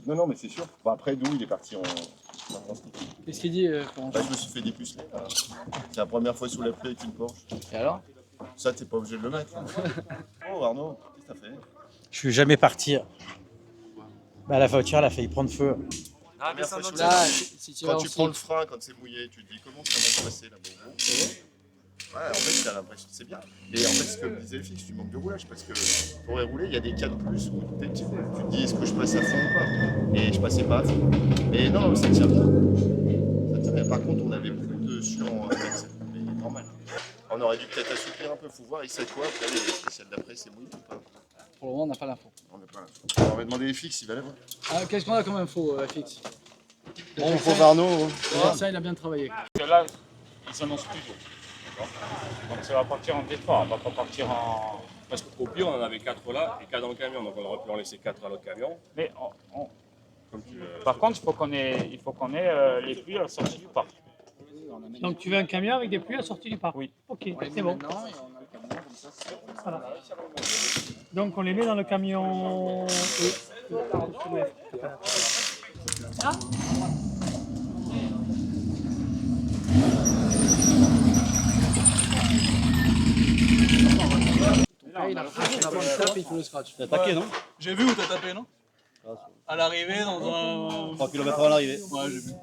Non, mais c'est sûr. Enfin, après, nous, il est parti en. Qu'est-ce qu'il dit Je me suis fait dépuceler. C'est la première fois sous la pluie avec une Porsche. Et alors? Ça, t'es pas obligé de le mettre. Oh, Arnaud, qu'est-ce que t'as fait? Je suis jamais parti. Bah, la voiture, elle a failli prendre feu. Ah, mais quand tu prends le frein, quand c'est mouillé, tu te dis comment ça va se passer là-bas. Ouais, en fait, t'as l'impression que c'est bien. Et en fait, ce que me disait le fixe, tu manques de roulage parce que pour les rouler, il y a des cas de plus où tu te dis est-ce que je passe à fond ou pas. Et je passais pas à fond. Mais non, ça tient bien. Ça tient bien. Par contre, on avait beaucoup de suant avec ça. Mais normal. On aurait dû peut-être assouplir un peu. Faut voir, il sait quoi. Après, les spéciales d'après, c'est mouillé ou pas. Pour le moment, on n'a pas l'info. On n'a pas l'info. On va demander les fixes, il va l'avoir. Ah, qu'est-ce qu'on a comme info, FX? Bon, faut Arnaud. Ça, il a bien travaillé. Parce que là, ils s'annoncent plus tôt. Donc ça va partir en détroit, on va pas partir en... Parce qu'au pire, on en avait 4 là et 4 dans le camion, donc on aurait pu en laisser 4 à l'autre camion. Mais par contre, il faut qu'on ait les pluies à la sortie du parc. Donc tu veux un camion avec des pluies à la sortie du parc? Oui. Ok, c'est bon. Voilà. Donc on les met dans le camion... Ah. Il a tapé tout le scratch. T'as attaqué, non? J'ai vu où t'as tapé, non? À l'arrivée, dans un... 3 km à l'arrivée. Ouais, j'ai vu.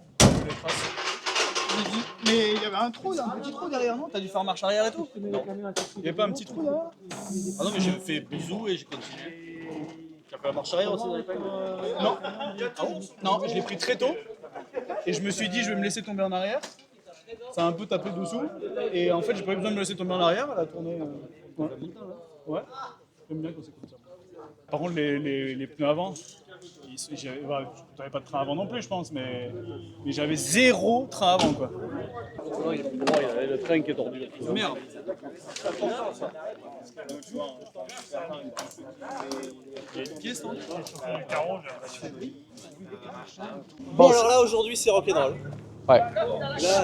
Mais il y avait un trou, un petit trou derrière, non? T'as dû faire marche arrière et tout? Non. Il n'y avait pas un petit trou derrière? Ah non, mais j'ai fait bisous et j'ai continué. Tu as fait la marche arrière aussi? Non. Non, je l'ai pris très tôt. Et je me suis dit, je vais me laisser tomber en arrière. Ça a un peu tapé dessous. Et en fait, j'ai pas eu besoin de me laisser tomber en arrière. Elle a tourné. Ouais. Ouais. J'aime bien quand c'est comme ça. Par contre, les pneus avant, j'avais pas de train avant non plus, je pense, mais j'avais 0 train avant, quoi. Il y a le train qui est tordu. Merde. Il y a une pièce, non? Bon, alors là, aujourd'hui, c'est rock'n'roll. Ouais.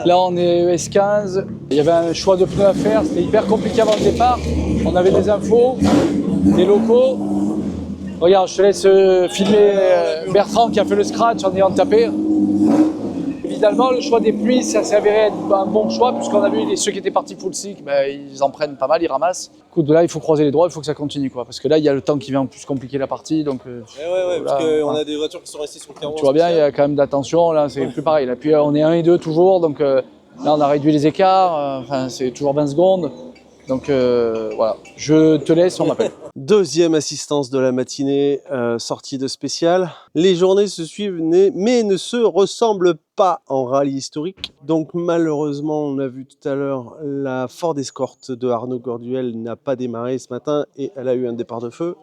Là, on est ES15. Il y avait un choix de pneus à faire. C'était hyper compliqué avant le départ. On avait des infos, des locaux. Regarde, je te laisse filmer Bertrand qui a fait le scratch en ayant tapé. Évidemment, le choix des pluies, ça s'est avéré être un bon choix puisqu'on a vu ceux qui étaient partis full cycle, ben, ils en prennent pas mal, ils ramassent. Écoute, là, il faut croiser les doigts, il faut que ça continue, quoi. Parce que là, il y a le temps qui vient en plus compliquer la partie. Donc, parce qu'on a des voitures qui sont restées sur le carreau. Tu vois bien, il y a quand même d'attention. Là, c'est plus pareil. Là, puis on est 1 et 2 toujours. Donc là, on a réduit les écarts. Enfin, c'est toujours 20 secondes. Donc voilà, je te laisse, on m'appelle. Deuxième assistance de la matinée, sortie de spécial. Les journées se suivent mais ne se ressemblent pas en rallye historique. Donc malheureusement, on a vu tout à l'heure, la Ford Escort de Arnaud Gorduel n'a pas démarré ce matin et elle a eu un départ de feu.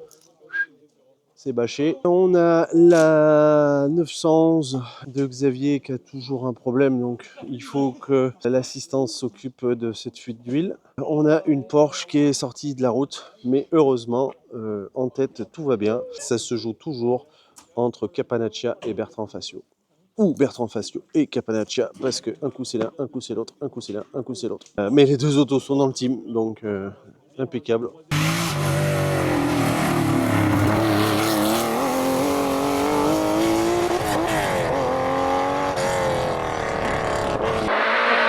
C'est bâché. On a la 911 de Xavier qui a toujours un problème, donc il faut que l'assistance s'occupe de cette fuite d'huile. On a une Porsche qui est sortie de la route, mais heureusement, en tête, tout va bien. Ça se joue toujours entre Capanaccia et Bertrand Facio. Ou Bertrand Facio et Capanaccia, parce que un coup c'est l'un, un coup c'est l'autre, un coup c'est l'un, un coup c'est l'autre. Mais les deux autos sont dans le team, donc impeccable.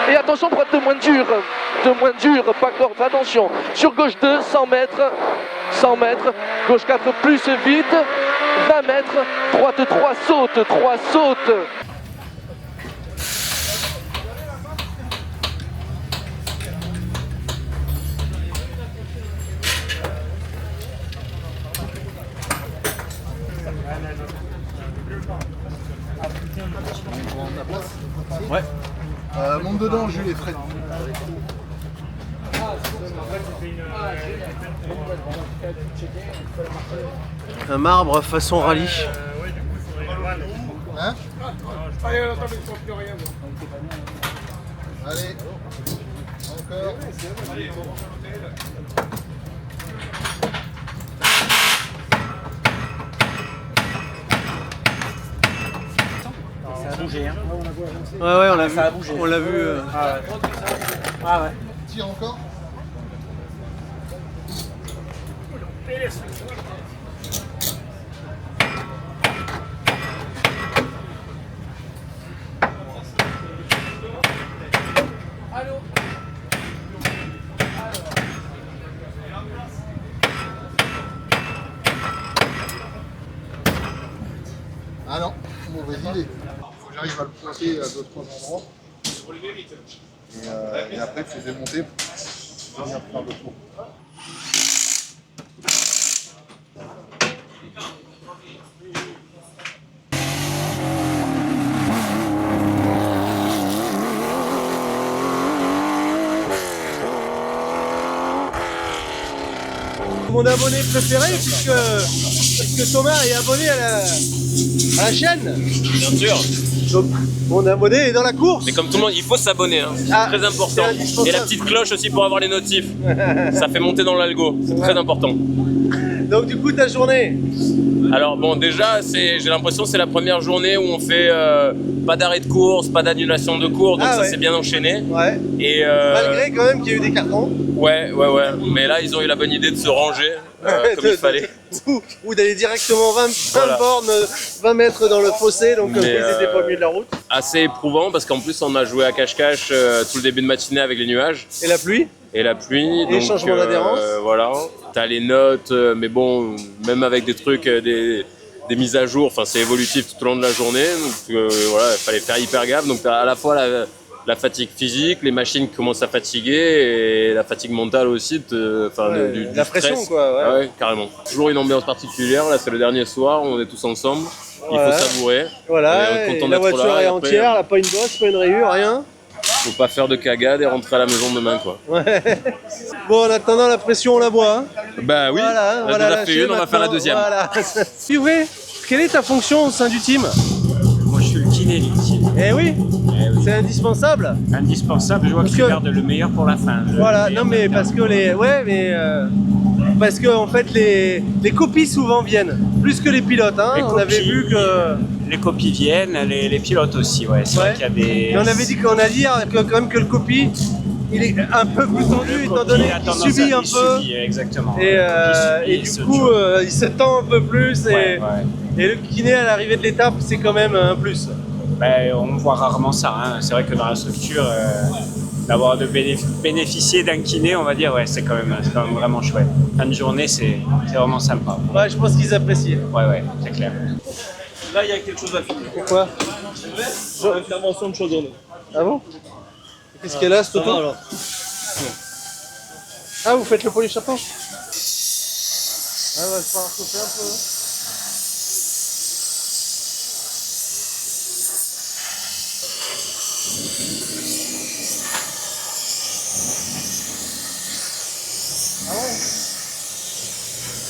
Et attention, droite de moins dur, pas corde, attention. Sur gauche 2, 100 mètres, 100 mètres, gauche 4 plus vite, 20 mètres, droite 3 saute, 3 saute. Ouais. Monte dedans, Jules et Fred. Un marbre façon rallye. Hein? Allez. Encore. Ça a bougé, hein. Ouais, on l'a vu. Ça a bougé. On l'a vu. Ah ouais. Ah ouais. Tire encore. Allô. Ah non, mauvaise idée. Faut que j'arrive à le pointer à 2-3 endroits. Et après, il faut démonter. venir faire le tour. Mon abonné préféré puisque Thomas est abonné à la chaîne. Bien sûr. Donc mon abonné est dans la course. Mais comme tout le monde, il faut s'abonner, hein. C'est très important. Et la petite cloche aussi pour avoir les notifs. Ça fait monter dans l'algo, c'est très important. Donc du coup ta journée? Alors bon, déjà j'ai l'impression que c'est la première journée où on fait pas d'arrêt de course, pas d'annulation de cours, donc ça s'est bien enchaîné. Ouais. Et malgré quand même qu'il y a eu des cartons. Ouais. Mais là ils ont eu la bonne idée de se ranger comme il fallait. Ou d'aller directement 20 bornes, 20 mètres dans le fossé, donc comme ils étaient pas au milieu de la route. Assez éprouvant parce qu'en plus on a joué à cache-cache tout le début de matinée avec les nuages. Et la pluie. Et la pluie. Et les changements d'adhérence. Voilà. T'as les notes, mais bon, même avec des trucs, des mises à jour, enfin c'est évolutif tout au long de la journée. Donc voilà, il fallait faire hyper gaffe. Donc t'as à la fois la fatigue physique, les machines qui commencent à fatiguer et la fatigue mentale aussi, du la pression stress. quoi. Ouais, carrément. Toujours une ambiance particulière, là c'est le dernier soir, on est tous ensemble, il faut savourer. Voilà, et la voiture est entière, là, pas une bosse, pas une rayure, rien. Faut pas faire de cagade et rentrer à la maison demain quoi. Ouais. Bon, en attendant la pression on la boit. Hein. Bah oui, voilà, on a déjà fait une, on va faire la deuxième. Voilà. Sylvain, quelle est ta fonction au sein du team? Moi je suis le kiné du team. Eh oui, c'est indispensable. Indispensable, je vois que tu gardes le meilleur pour la fin. Voilà, non mais parce que parce que en fait les copies souvent viennent, plus que les pilotes. Hein. On avait vu que... Les copies viennent, les pilotes aussi, ouais. C'est vrai qu'il y a des... Et on avait dit quand même que le copie, il est un peu plus tendu étant donné qu'il subit un peu. Exactement. Et du coup, il se tend un peu plus. Et le kiné à l'arrivée de l'étape, c'est quand même un plus. Ben, on voit rarement ça. Hein. C'est vrai que dans la structure, d'avoir de bénéficier d'un kiné, on va dire, ouais, c'est quand même vraiment chouette. Fin de journée, c'est vraiment sympa. Ouais, je pense qu'ils apprécient. Ouais, c'est clair. Là, il y a quelque chose à finir. Pourquoi? Intervention de Chaudonné. Ah bon? Qu'est-ce qu'elle a, ce auto? alors. Ah, vous faites le polychapeau? Ah, va se faire chauffer un peu.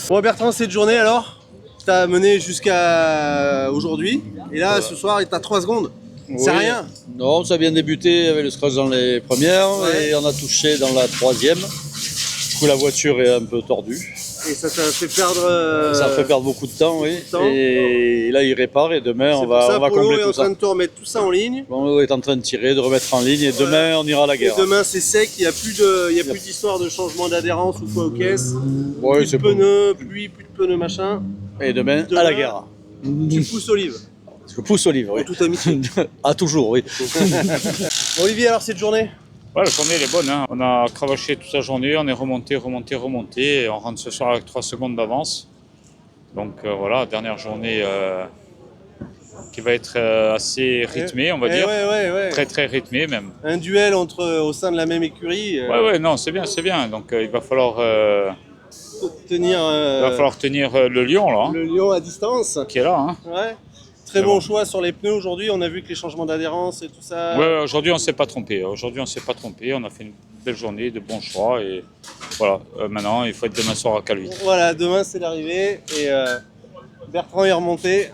Bon Bertrand, cette journée alors, t'as mené jusqu'à aujourd'hui, et là ce soir t'as 3 secondes, c'est rien. Non, ça a bien débuté avec le scratch dans les premières, et on a touché dans la 3e. Du coup la voiture est un peu tordue. Et ça t'a fait perdre... Ça fait perdre beaucoup de temps, oui. Et là il répare, et demain on va combler tout ça. Polo est en train de te remettre tout ça en ligne. On est en train de tirer, de remettre en ligne, et demain on ira à la guerre. Et demain c'est sec, il n'y a plus d'histoire de changement d'adhérence ou quoi aux caisses. Ouais, plus de pneus, plus de pneus machin. Et demain à la guerre. Tu pousses Olive. Je pousse Olive, oui. En toute amitié. Ah toujours, oui. Olivier, alors cette journée? Ouais, la journée elle est bonne, hein. On a cravaché toute la journée, on est remonté, et on rentre ce soir avec 3 secondes d'avance. Donc voilà, dernière journée qui va être assez rythmée, on va dire. Ouais. Très très rythmée même. Un duel au sein de la même écurie. Ouais, non, c'est bien. Donc il va falloir tenir le lion là. Le lion à distance. Qui est là. Hein. Ouais. Très bon choix sur les pneus aujourd'hui, on a vu que les changements d'adhérence et tout ça... Ouais, aujourd'hui on ne s'est pas trompé, on a fait une belle journée, de bons choix et voilà, maintenant il faut être demain soir à Calvi. Voilà, demain c'est l'arrivée et Bertrand est remonté.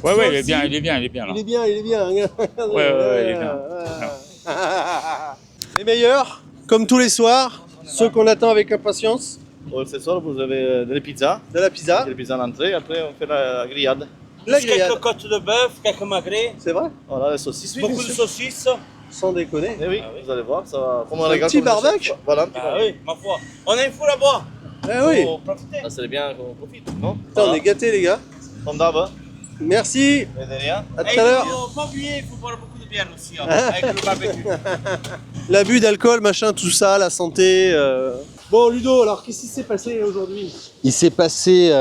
Ouais, il est bien là. Il est bien. Ouais, il est bien. Les meilleurs, comme tous les soirs, ceux qu'on attend avec impatience. Ce soir vous avez de la pizza. De la pizza. De la pizza à l'entrée, après on fait la grillade. Quelques côtes de bœuf, quelques magrets. C'est vrai? Voilà, les saucisses. Beaucoup de saucisses. Sans déconner. Eh oui, vous allez voir, ça va. Un petit barbecue. Voilà, un petit barbecue. Oui, ma foi. On a une foule à boire. Eh oui. Faut profiter. Ah, c'est bien qu'on profite, non? On est gâtés les gars. Comme d'hab. Merci. À tout à l'heure. Il ne faut pas oublier, il faut boire beaucoup de bière aussi, avec le barbecue. L'abus d'alcool, machin, tout ça, la santé. Bon Ludo, alors qu'est-ce qui s'est passé aujourd'hui? Il s'est passé,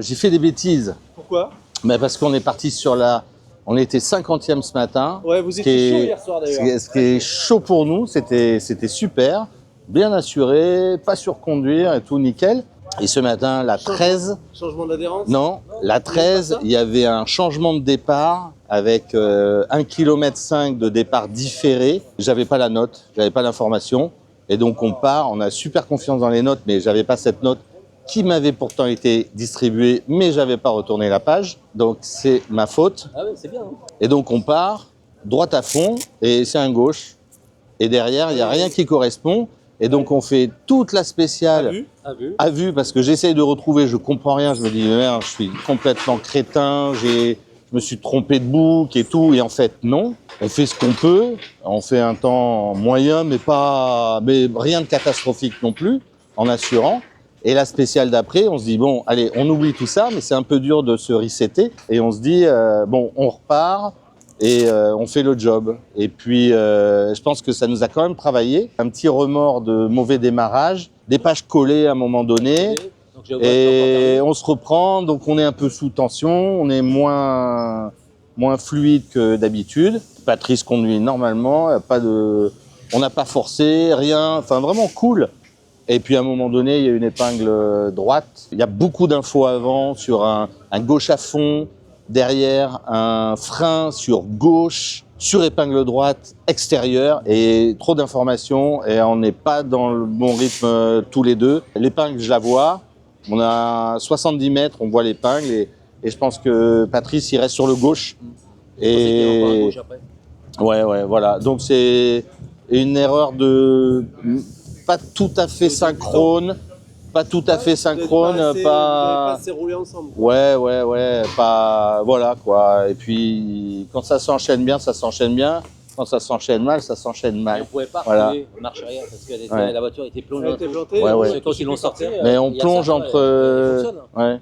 j'ai fait des bêtises. Pourquoi? Parce qu'on est parti sur la... On était 50e ce matin. Ouais, vous étiez chaud hier soir d'ailleurs. Ce qui est chaud pour nous, c'était super. bien assuré, pas surconduire et tout nickel. Et ce matin, la 13... Changement d'adhérence? Non, la 13, il y avait un changement de départ avec 1,5 km de départ différé. J'avais pas la note, j'avais pas l'information. Et donc on part, on a super confiance dans les notes, mais j'avais pas cette note qui m'avait pourtant été distribuée, mais j'avais pas retourné la page. Donc c'est ma faute. Ah ouais, c'est bien. Hein. Et donc on part, droite à fond, et c'est un gauche. Et derrière, il n'y a rien qui correspond. Et donc on fait toute la spéciale à vue, parce que j'essaye de retrouver, je comprends rien, je me dis merde, je suis complètement crétin, je me suis trompé de boucle et tout, et en fait non, on fait ce qu'on peut, on fait un temps moyen, mais rien de catastrophique non plus, en assurant. Et la spéciale d'après, on se dit bon, allez, on oublie tout ça, mais c'est un peu dur de se resetter, et on se dit bon, on repart. Et on fait le job. Et puis, je pense que ça nous a quand même travaillé. Un petit remords de mauvais démarrage, des pages collées à un moment donné. Et on se reprend, donc on est un peu sous tension, on est moins fluide que d'habitude. Patrice conduit normalement, on n'a pas forcé, rien, enfin vraiment cool. Et puis à un moment donné, il y a une épingle droite. Il y a beaucoup d'infos avant sur un gauche à fond. Derrière, un frein sur gauche, sur épingle droite, extérieure, et trop d'informations, et on n'est pas dans le bon rythme tous les deux. L'épingle, je la vois, on a 70 mètres, on voit l'épingle, et je pense que Patrice, il reste sur le gauche. Et ouais, voilà. Donc c'est une erreur de pas tout à fait synchrone. Pas tout à fait synchrone, pas assez roulé ensemble. Ouais, pas... Voilà, quoi. Et puis, quand ça s'enchaîne bien, ça s'enchaîne bien. Quand ça s'enchaîne mal, ça s'enchaîne mal. Et on pouvait pas rouler en marche arrière parce que la voiture était plongée. Ouais. Quand ils l'ont sorti. Mais on plonge entre... Ouais,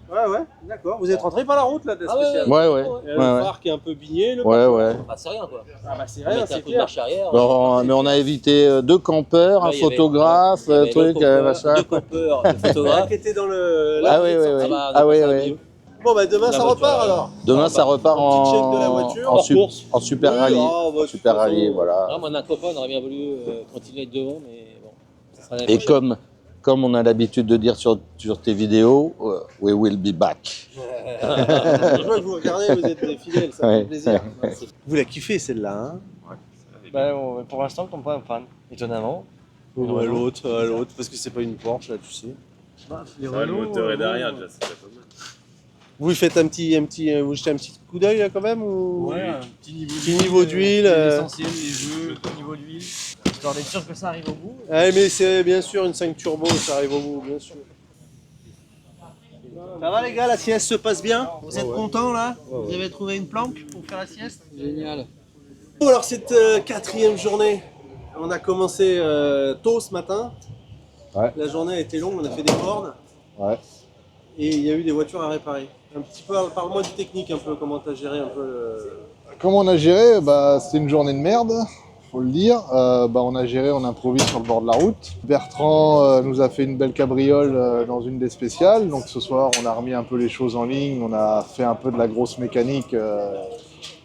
d'accord. Vous êtes rentré par la route, là, de spécial. Ouais. Le phare qui est un peu bigné, le Bah, c'est rien, quoi. Ah bah c'est rien, c'est clair. Marche arrière. Mais on a évité 2 campeurs, un photographe, machin. 2 campeurs, un photographe. Qui était dans le... Ah oui. Bon bah demain ça repart alors. Demain ça repart en super rallye. Super rallye, voilà. Ah, moi, un copain, on aurait bien voulu continuer devant, mais bon. Ça sera Et comme on a l'habitude de dire sur tes vidéos, we will be back. Je vois que vous regardez, vous êtes des fidèles, ça fait plaisir. Vous la kiffez celle-là, hein? Pour l'instant, on tombe pas en panne, étonnamment. Ou à l'autre, parce que c'est pas une Porsche, là, tu sais. Le moteur est derrière, déjà, c'est pas mal. Vous faites vous jetez un petit coup d'œil là quand même ou... Ouais, un petit niveau d'huile. L'essentiel, les jeux, le niveau d'huile. Histoire d'être sûr que ça arrive au bout. Ah, mais c'est bien sûr une 5 turbo, ça arrive au bout, bien sûr. Ça va les gars, la sieste se passe bien? Vous êtes contents là? Vous avez trouvé une planque pour faire la sieste? Génial. Bon, alors cette 4e journée, on a commencé tôt ce matin. Ouais. La journée a été longue, on a fait des bornes. Ouais. Et il y a eu des voitures à réparer. Un petit peu, parle-moi du technique un peu, comment tu as géré un peu Comment on a géré? C'était une journée de merde, faut le dire. On a géré, on improvise sur le bord de la route. Bertrand nous a fait une belle cabriole dans une des spéciales. Donc ce soir, on a remis un peu les choses en ligne, on a fait un peu de la grosse mécanique. Le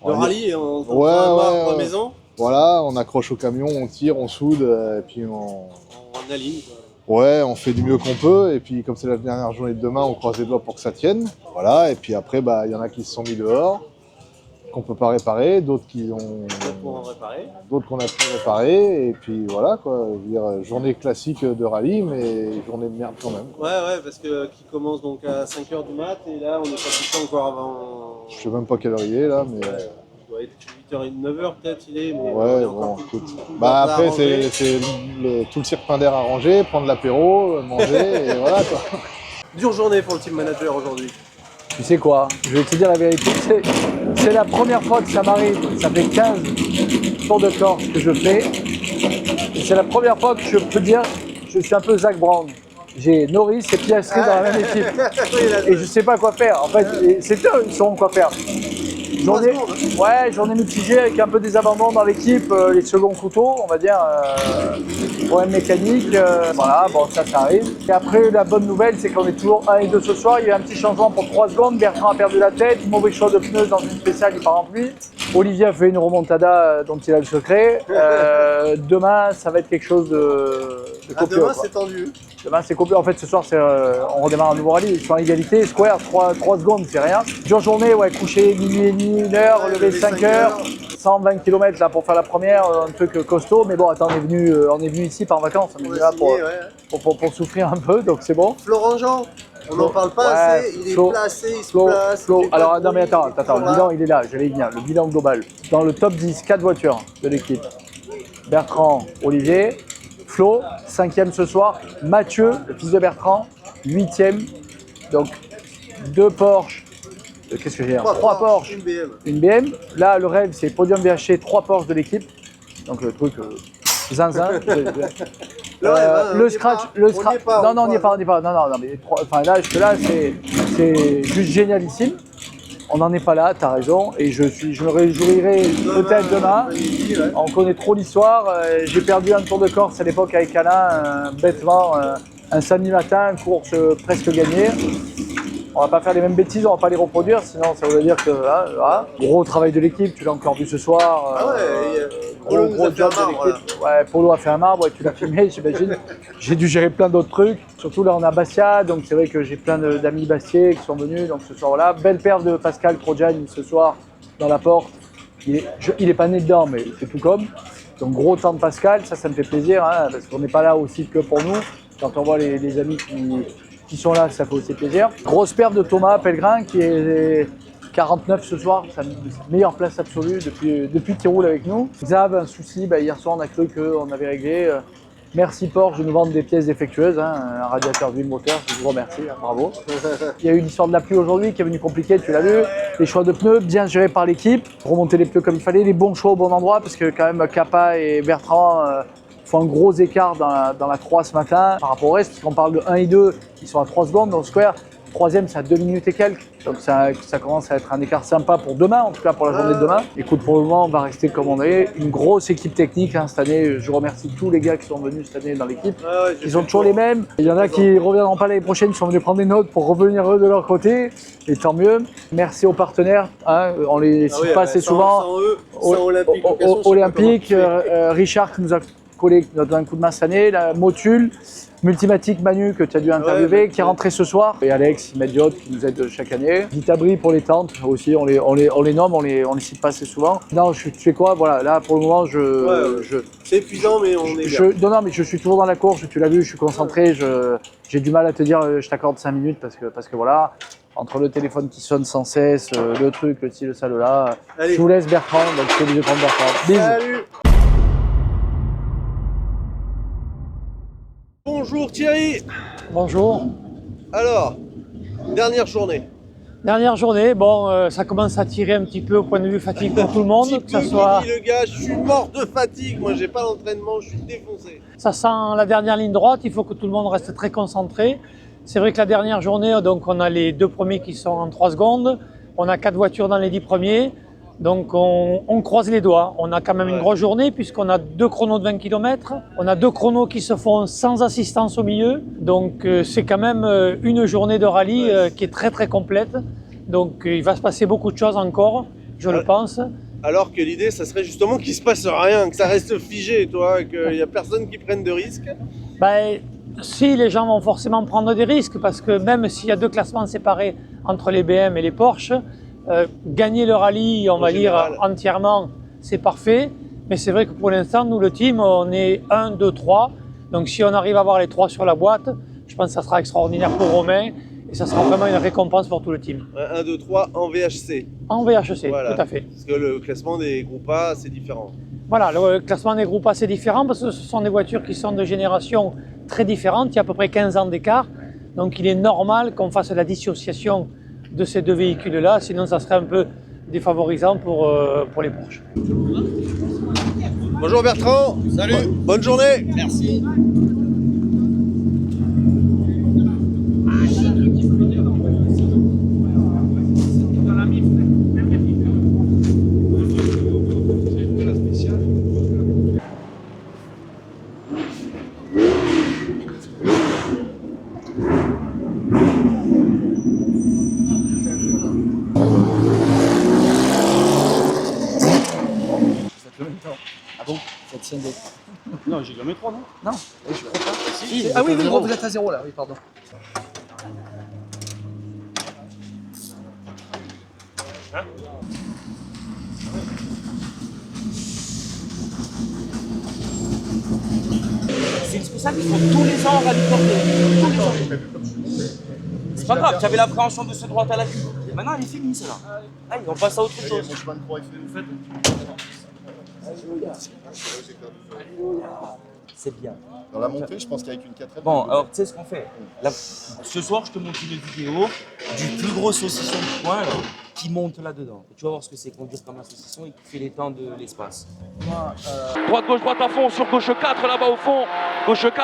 rallye, on prend un marbre maison. Voilà, on accroche au camion, on tire, on soude, et puis on aligne. Ouais, on fait du mieux qu'on peut, et puis comme c'est la dernière journée de demain, on croise les doigts pour que ça tienne. Voilà, et puis après, il y en a qui se sont mis dehors, qu'on peut pas réparer, d'autres qu'on a pu réparer, et puis voilà, quoi. Je veux dire, journée classique de rallye, mais journée de merde quand même. Ouais, parce que qui commence donc à 5h du mat, et là on est pas tout encore avant... Je sais même pas quelle heure il est là, mais... Il doit être 8h, 9h peut-être il est, mais ouais, bon, écoute. Après, c'est tout le cirque d'air à ranger, prendre l'apéro, manger, et voilà quoi. Dure journée pour le team manager aujourd'hui. Tu sais quoi, je vais te dire la vérité, c'est la première fois que ça m'arrive. Ça fait 15 tours de Corse que je fais. C'est la première fois que je peux dire je suis un peu Zach Brown. J'ai Norris et Piastri dans la même équipe. Et je sais pas quoi faire. En fait, c'est eux, ils sauront quoi faire. Journée mitigée avec un peu des abandons dans l'équipe, les seconds couteaux, on va dire, problème mécanique, voilà, bon ça arrive. Et après la bonne nouvelle c'est qu'on est toujours 1 et 2 ce soir, il y a eu un petit changement pour 3 secondes, Bertrand a perdu la tête, mauvais choix de pneus dans une spéciale, il part en pluie. Olivier a fait une remontada dont il a le secret. Demain ça va être quelque chose de copieux. Demain c'est tendu. Demain c'est copieux, en fait ce soir on redémarre un nouveau rallye, ils sont en égalité, square, 3 secondes c'est rien. Dure journée, ouais, coucher minuit et demi, 1h, lever 5h, 120 km là pour faire la première, un truc costaud, mais bon attends on est venu ici par vacances, on est là pour souffrir un peu, donc c'est bon. Florent Jean, on n'en parle pas assez, il est placé, il se place. Alors non mais attends, le bilan il est là, j'allais y venir, le bilan global. Dans le top 10, 4 voitures de l'équipe. Bertrand, Olivier, Flo, 5e ce soir, Mathieu, le fils de Bertrand, 8e, donc 2 Porsche, qu'est-ce que j'ai 3 Porsche, une BM. Là le rêve c'est podium VHC, 3 Porsche de l'équipe, donc le truc zinzin. Le scratch, non, on n'y est pas, non, mais enfin là, c'est juste génialissime. On n'en est pas là, t'as raison, et je me réjouirai peut-être demain. On connaît trop l'histoire. J'ai perdu un Tour de Corse à l'époque avec Alain, bêtement, un samedi matin, course presque gagnée. On va pas faire les mêmes bêtises, on va pas les reproduire, sinon ça veut dire que voilà. Gros travail de l'équipe, tu l'as encore vu ce soir. Gros job de l'équipe. Ouais, Polo a fait un marbre et tu l'as filmé, j'imagine. J'ai dû gérer plein d'autres trucs. Surtout là on a Bastia, donc c'est vrai que j'ai plein d'amis bastiais qui sont venus, donc ce soir-là. Belle perf de Pascal Trojan ce soir dans la porte. Il est pas né dedans, mais c'est tout comme. Donc gros temps de Pascal, ça me fait plaisir, hein, parce qu'on n'est pas là aussi que pour nous. Quand on voit les amis qui sont là, ça fait aussi plaisir. Grosse perf de Thomas Pellegrin qui est 49 ce soir, sa meilleure place absolue depuis qu'il roule avec nous. Xav, un souci, hier soir on a cru qu'on avait réglé. Merci Porsche de nous vendre des pièces défectueuses, hein, un radiateur d'huile moteur, je vous remercie, bravo. Il y a eu l'histoire de la pluie aujourd'hui qui est venue compliquée, tu l'as vu. Les choix de pneus bien gérés par l'équipe, remonter les pneus comme il fallait, les bons choix au bon endroit, parce que quand même Kappa et Bertrand font un gros écart dans la 3 ce matin par rapport au reste, puisqu'on parle de 1 et 2, ils sont à 3 secondes dans le square. 3e, c'est à 2 minutes et quelques. Donc ça commence à être un écart sympa pour demain, en tout cas pour la journée de demain. Écoute, pour le moment, on va rester comme on est. Une grosse équipe technique cette année. Je remercie tous les gars qui sont venus cette année dans l'équipe. Ils sont toujours les mêmes. Il y en a qui ne reviendront pas l'année prochaine, ils sont venus prendre des notes pour revenir eux de leur côté. Et tant mieux. Merci aux partenaires. Hein. On les cite pas assez souvent. Sans eux, sans Olympique, Richard qui nous a collé, qui nous a donné un coup de main cette année. La Motul. Multimatique Manu que tu as dû interviewer, qui est rentré ce soir. Et Alex Mediot qui nous aide chaque année. Vitabri pour les tentes aussi, on les nomme, on les cite pas assez souvent. Non, tu fais quoi? Voilà, là pour le moment, c'est épuisant, mais on est bien. Non, mais je suis toujours dans la course, tu l'as vu, je suis concentré. J'ai du mal à te dire, je t'accorde 5 minutes parce que voilà. Entre le téléphone qui sonne sans cesse, le truc, le ci, le ça, le là. Je vous laisse Bertrand, donc je suis obligé de prendre Bertrand. Bisous. Salut. Bonjour Thierry. Bonjour. Alors, dernière journée. Dernière journée, bon, ça commence à tirer un petit peu au point de vue fatigue pour tout le monde. Que ça soit... le gars, je suis mort de fatigue, moi j'ai pas d'entraînement, je suis défoncé. Ça sent la dernière ligne droite, il faut que tout le monde reste très concentré. C'est vrai que la dernière journée, donc on a les 2 premiers qui sont en 3 secondes, on a 4 voitures dans les 10 premiers. Donc on croise les doigts, on a quand même une grosse journée puisqu'on a 2 chronos de 20 km, on a 2 chronos qui se font sans assistance au milieu, donc c'est quand même une journée de rallye qui est très très complète, donc il va se passer beaucoup de choses encore, je le pense. Alors que l'idée, ça serait justement qu'il se passe rien, que ça reste figé, toi, qu'il n'y a personne qui prenne de risques. Ben, si, les gens vont forcément prendre des risques parce que même s'il y a 2 classements séparés entre les BM et les Porsche, gagner le rallye, on va dire entièrement, c'est parfait. Mais c'est vrai que pour l'instant, nous, le team, on est 1, 2, 3. Donc si on arrive à avoir les 3 sur la boîte, je pense que ça sera extraordinaire pour Romain. Et ça sera vraiment une récompense pour tout le team. 1, 2, 3 en VHC. En VHC, voilà. Tout à fait. Parce que le classement des groupes A, c'est différent. Voilà, le classement des groupes A, c'est différent parce que ce sont des voitures qui sont de générations très différentes. Il y a à peu près 15 ans d'écart. Donc il est normal qu'on fasse la dissociation de ces 2 véhicules-là, sinon ça serait un peu défavorisant pour les Porsche. Bonjour Bertrand. Salut. Bonne journée. Merci. Ah bon? Faites scindé. Non, j'ai gagné 3, non? Non, je crois pas. Si, ah oui, vous êtes à 0 là, oui, pardon. C'est une spéciale qu'il faut tous les ans rallicorder. Tous les ans. C'est pas grave, tu avais l'appréhension de ce droit à la queue. Maintenant, elle est finie, celle-là. Allez, on passe à autre chose. C'est bien. Dans la montée, je pense qu'avec une 4 Bon, alors tu sais ce qu'on fait là, ce soir, je te montre une vidéo du plus gros saucisson du coin là, qui monte là-dedans. Et tu vas voir ce que c'est conduire comme un saucisson et qui fait les temps de l'espace. Droite, gauche, droite à fond, sur gauche 4 là-bas au fond. Gauche 4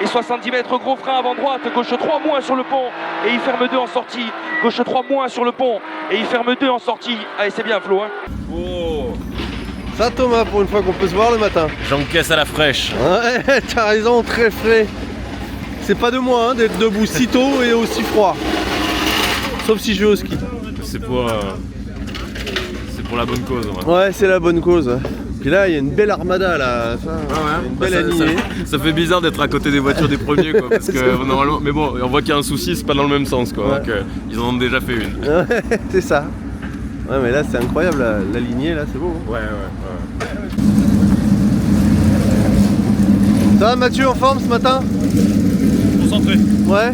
et 70 mètres, gros frein avant droite. Gauche 3 moins sur le pont et il ferme 2 en sortie. Gauche 3 moins sur le pont et il ferme 2 en sortie. Allez, c'est bien Flo. Hein. Oh. Ça Thomas, pour une fois qu'on peut se voir le matin. J'encaisse à la fraîche. Ouais, t'as raison, très frais. C'est pas de moi hein, d'être debout si tôt et aussi froid. Sauf si je vais au ski. C'est pour la bonne cause. Ouais, c'est la bonne cause. Puis là, il y a une belle armada là, une belle alignée. Ça fait bizarre d'être à côté des voitures des premiers quoi, parce que normalement, mais bon, on voit qu'il y a un souci, c'est pas dans le même sens quoi. Ouais. Donc ils en ont déjà fait une. Ouais, c'est ça. Ouais, mais là, c'est incroyable, la lignée là, c'est beau. Hein. Ouais. Ça va Mathieu, en forme ce matin? Concentré. Ouais.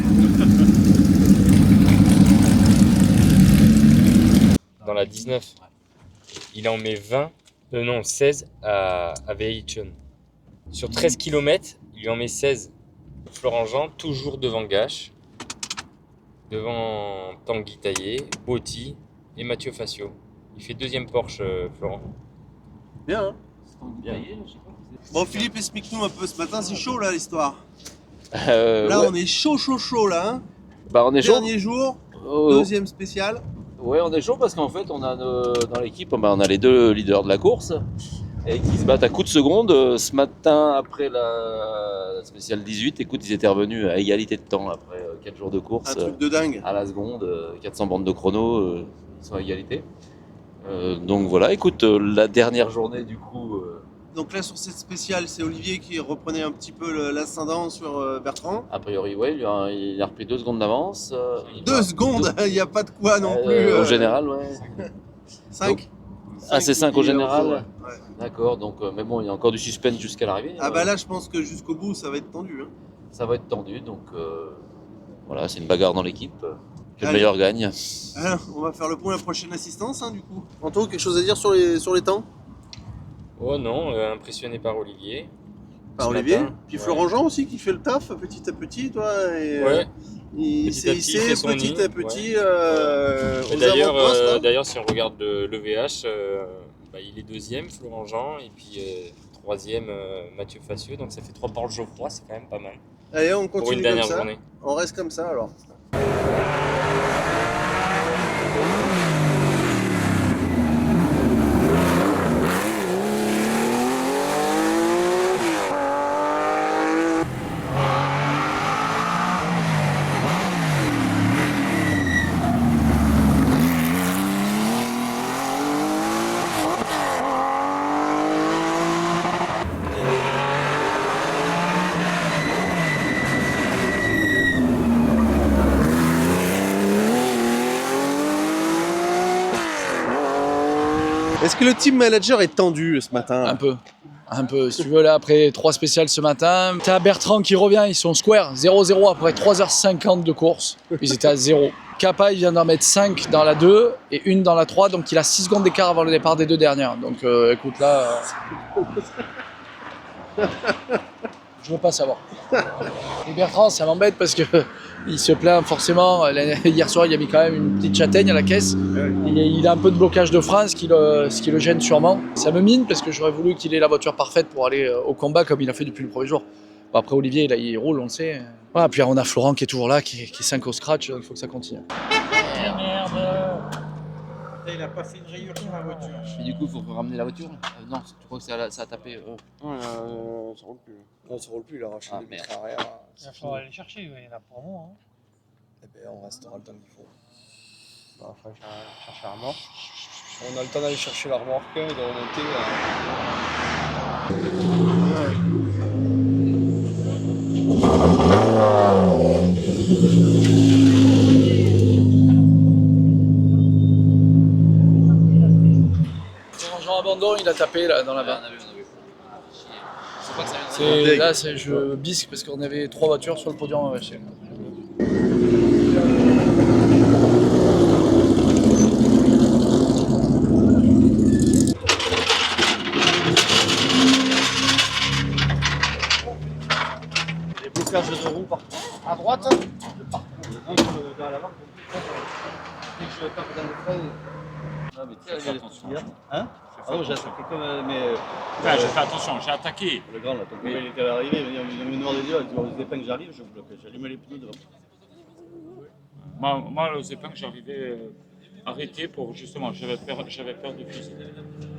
Dans la 19, il en met 16 à Veitchen. Sur 13 km, il en met 16. Florent Jean, toujours devant Gache, devant Tanguy Taillé, Botti et Mathieu Facio. Il fait deuxième Porsche, Florent. Bien, hein? Bien. Bon Philippe, explique-nous un peu, ce matin c'est chaud là l'histoire. Là ouais. on est chaud là. Hein. Bah, on est chaud. Dernier jour, deuxième spécial. Ouais, on est chaud parce qu'en fait, on a dans l'équipe, on a les deux leaders de la course et qui se battent à coups de seconde. Ce matin, après la spéciale 18, écoute, ils étaient revenus à égalité de temps après 4 jours de course. Un truc de dingue. À la seconde, 400 bandes de chrono, ils sont à égalité. Donc voilà, écoute, la dernière journée du coup... Donc là sur cette spéciale, c'est Olivier qui reprenait un petit peu l'ascendant sur Bertrand. A priori, ouais, il a repris 2 secondes d'avance. 2 secondes, il n'y a pas de quoi non plus. Au général, ouais. 5. Ah, c'est 5 au général. Ouais. D'accord, donc, mais bon, il y a encore du suspense jusqu'à l'arrivée. Ah bah là, je pense que jusqu'au bout, ça va être tendu. Hein. Ça va être tendu, donc voilà, c'est une bagarre dans l'équipe. Que le Allez. meilleur gagne. Alors, on va faire le point à la prochaine assistance, hein, du coup. Anto, quelque chose à dire sur les temps? Oh non, impressionné par Olivier. Par Ce Olivier. matin, Puis ouais. Florent Jean aussi qui fait le taf petit à petit, toi. Et, Ouais. Il Petit s'est à petit, il hissé fait son petit nid, à petit Mais aux d'ailleurs, avant-postes. hein. d'ailleurs, si on regarde le VH, il est deuxième, Florent Jean, et puis troisième, Mathieu Facio. Donc ça fait 3 Porsche Geoffroy, c'est quand même pas mal. Allez, on Pour continue une comme dernière ça. journée. On reste comme ça alors. Est-ce que le team manager est tendu ce matin? Un peu, si tu veux, là, après 3 spéciales ce matin, t'as Bertrand qui revient, ils sont square, 0-0 après 3h50 de course, ils étaient à 0. Kappa, il vient d'en mettre 5 dans la 2 et 1 dans la 3, donc il a 6 secondes d'écart avant le départ des 2 dernières. Donc écoute, là, je veux pas savoir. Et Bertrand, ça m'embête parce que il se plaint forcément. Hier soir, il a mis quand même une petite châtaigne à la caisse. Il a un peu de blocage de frein, ce qui le gêne sûrement. Ça me mine parce que j'aurais voulu qu'il ait la voiture parfaite pour aller au combat comme il a fait depuis le premier jour. Bon, après, Olivier, là, il roule, on le sait. Voilà, puis on a Florent qui est toujours là, qui est 5 au scratch, donc il faut que ça continue. Il a pas fait une rayure sur la voiture. Et du coup, il faut ramener la voiture. Non, tu crois que ça a tapé ça roule plus. Non, ça roule plus, il a arraché les vitres arrière. Il va falloir aller chercher, il y en a pour moi. Hein. Eh ben, on restera le temps qu'il faut. Il va falloir chercher un mort. On a le temps d'aller chercher la remorque et de remonter. Jean Abandon, il a tapé là dans la vanne. Là, je bisque parce qu'on avait 3 voitures sur le podium à Vacher. Les blocages de roues partout. À droite. Dans l'avant. Dès que je tape dans le frein. Ah, mais tu fais attention. Hein? Ah non, j'ai attaqué comme. J'ai fait attention, j'ai attaqué. Le grand, là, ton copain, il était arrivé, il a mis noir des yeux, il dit aux épingles que j'arrive, je bloquais. J'allumais les pneus devant. Moi, aux épingles, j'arrivais arrêté pour justement, j'avais peur du fusil.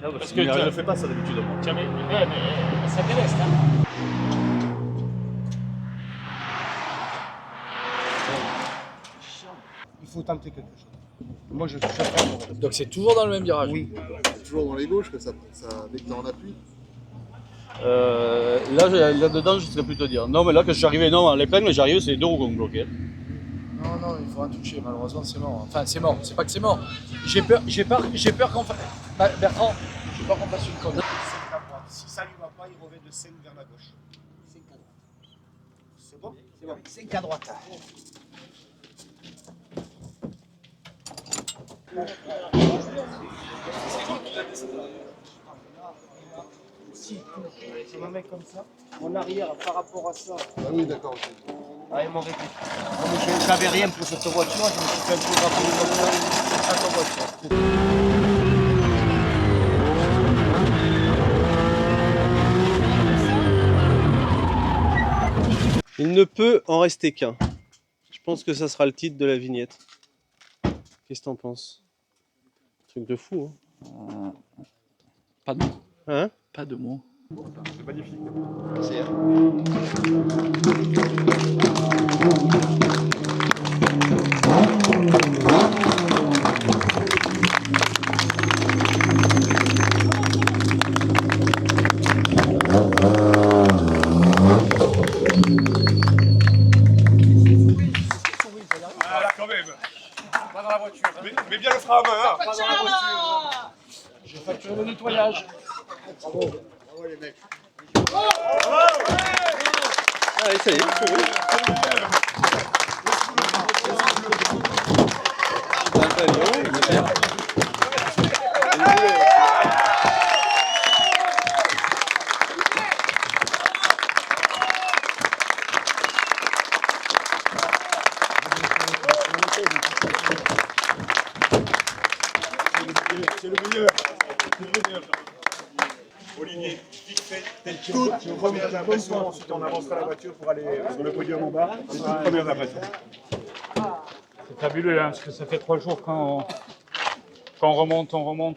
Ah, parce que je ne fais pas ça d'habitude. Ouais, mais ça déleste, hein. Il faut tenter quelque chose. Moi, je touche à faire. Donc c'est toujours dans le même virage. Oui. C'est toujours dans les gauches que ça dès que t'es en appui. Là-dedans, je ne saurais plus te dire. Non, mais là, quand je suis arrivé, non, l'épingle, j'arrive, c'est les 2 roues qu'on bloquait. Non, il faut en toucher, malheureusement c'est mort. Enfin c'est mort, c'est pas que c'est mort. J'ai peur qu'on fasse. Bertrand, j'ai peur qu'on fasse une connerie. 5 à droite. Si ça lui va pas, il revient de 5 vers la gauche. 5 à droite. C'est bon? C'est bon. 5 à droite. Si tu me mets comme ça, en arrière par rapport à ça. Ah oui, d'accord. Ok. Ah, il m'en répète. Je n'avais rien pour cette voiture, je me suis fait un peu rappeler de Il ne peut en rester qu'un. Je pense que ça sera le titre de la vignette. Qu'est-ce que t'en penses? Truc de fou, hein? Pas de mots. Hein? Pas de mots. C'est magnifique. Merci. Voilà, quand même. Pas dans la voiture. Hein. Mais bien le frein à main, hein. Pas dans la voiture. J'ai facturé le nettoyage. Bravo. Bravo les mecs. Allez, ça y est, c'est bon. C'est le meilleur. Olivier, vite fait, toutes premières impressions, ensuite on avancera la voiture pour aller sur le podium en bas. C'est toutes premières impressions. C'est fabuleux, hein, parce que ça fait 3 jours quand on remonte. Non,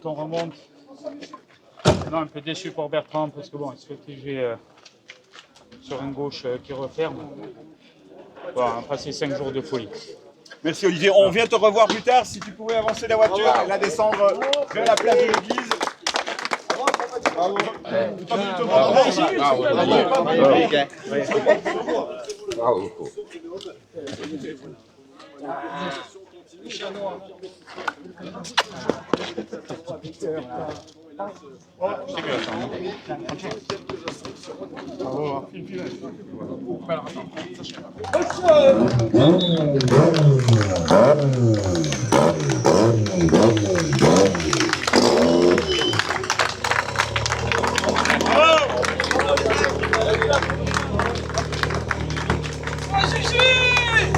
un peu déçu pour Bertrand, parce que bon, il se fait piéger sur une gauche qui referme. Bon, on a passé 5 jours de folie. Merci Olivier, on vient te revoir plus tard. Si tu pouvais avancer la voiture et la descendre vers la place de l'église. Bravo.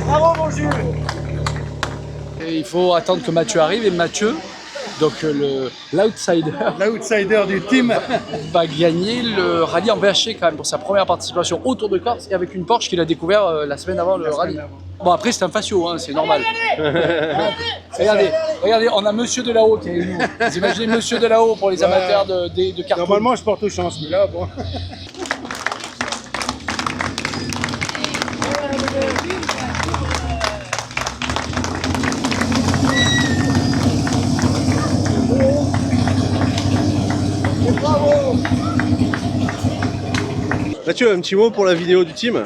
Bravo mon Jules. Et il faut attendre que Mathieu arrive et Mathieu, donc l'outsider du team, va gagner le rallye en VHC quand même pour sa première participation au Tour de Corse et avec une Porsche qu'il a découvert la semaine avant le rallye. Bon après c'est un facio, hein, c'est normal. Regardez, on a Monsieur de là-haut qui est avec nous. Vous imaginez Monsieur de là-haut pour les amateurs de carton. Normalement je porte chance, mais là bon. Mathieu, un petit mot pour la vidéo du team?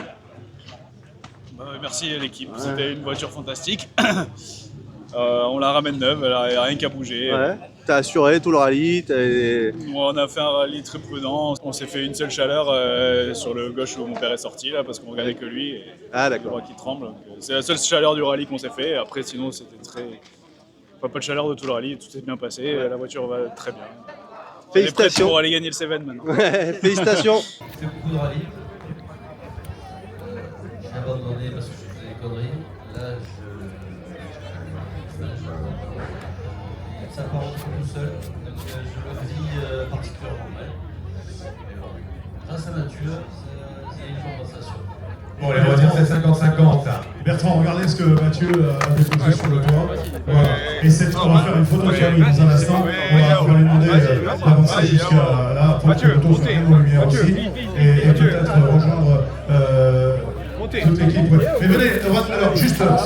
Merci à l'équipe, c'était une voiture fantastique. On la ramène neuve, elle n'a rien qu'à bouger. Ouais. T'as assuré tout le rallye. On a fait un rallye très prudent. On s'est fait une seule chaleur sur le gauche où mon père est sorti, là, parce qu'on regardait que lui. Et ah d'accord. Le bras qui tremble. C'est la seule chaleur du rallye qu'on s'est fait. Après, sinon, c'était très. Pas de chaleur de tout le rallye, tout s'est bien passé. La voiture va très bien. Félicitations. Pour aller gagner le Seven maintenant. Félicitations. J'ai fait beaucoup de rallye. J'ai abandonné parce que je faisais des conneries. Là, ça part tout seul, donc je le vis particulièrement mal. Mais bon, grâce à nature, c'est une compensation. Bon, allez, on va dire c'est 50-50. Bertrand, regardez ce que Mathieu a déposé sur le toit. Voilà. Et on va faire une photo de famille dans un instant. On va lui demander d'avancer jusqu'à là pour que l'auto soit bien en lumière aussi. Et peut-être rejoindre toute l'équipe. Mais venez, alors juste, on va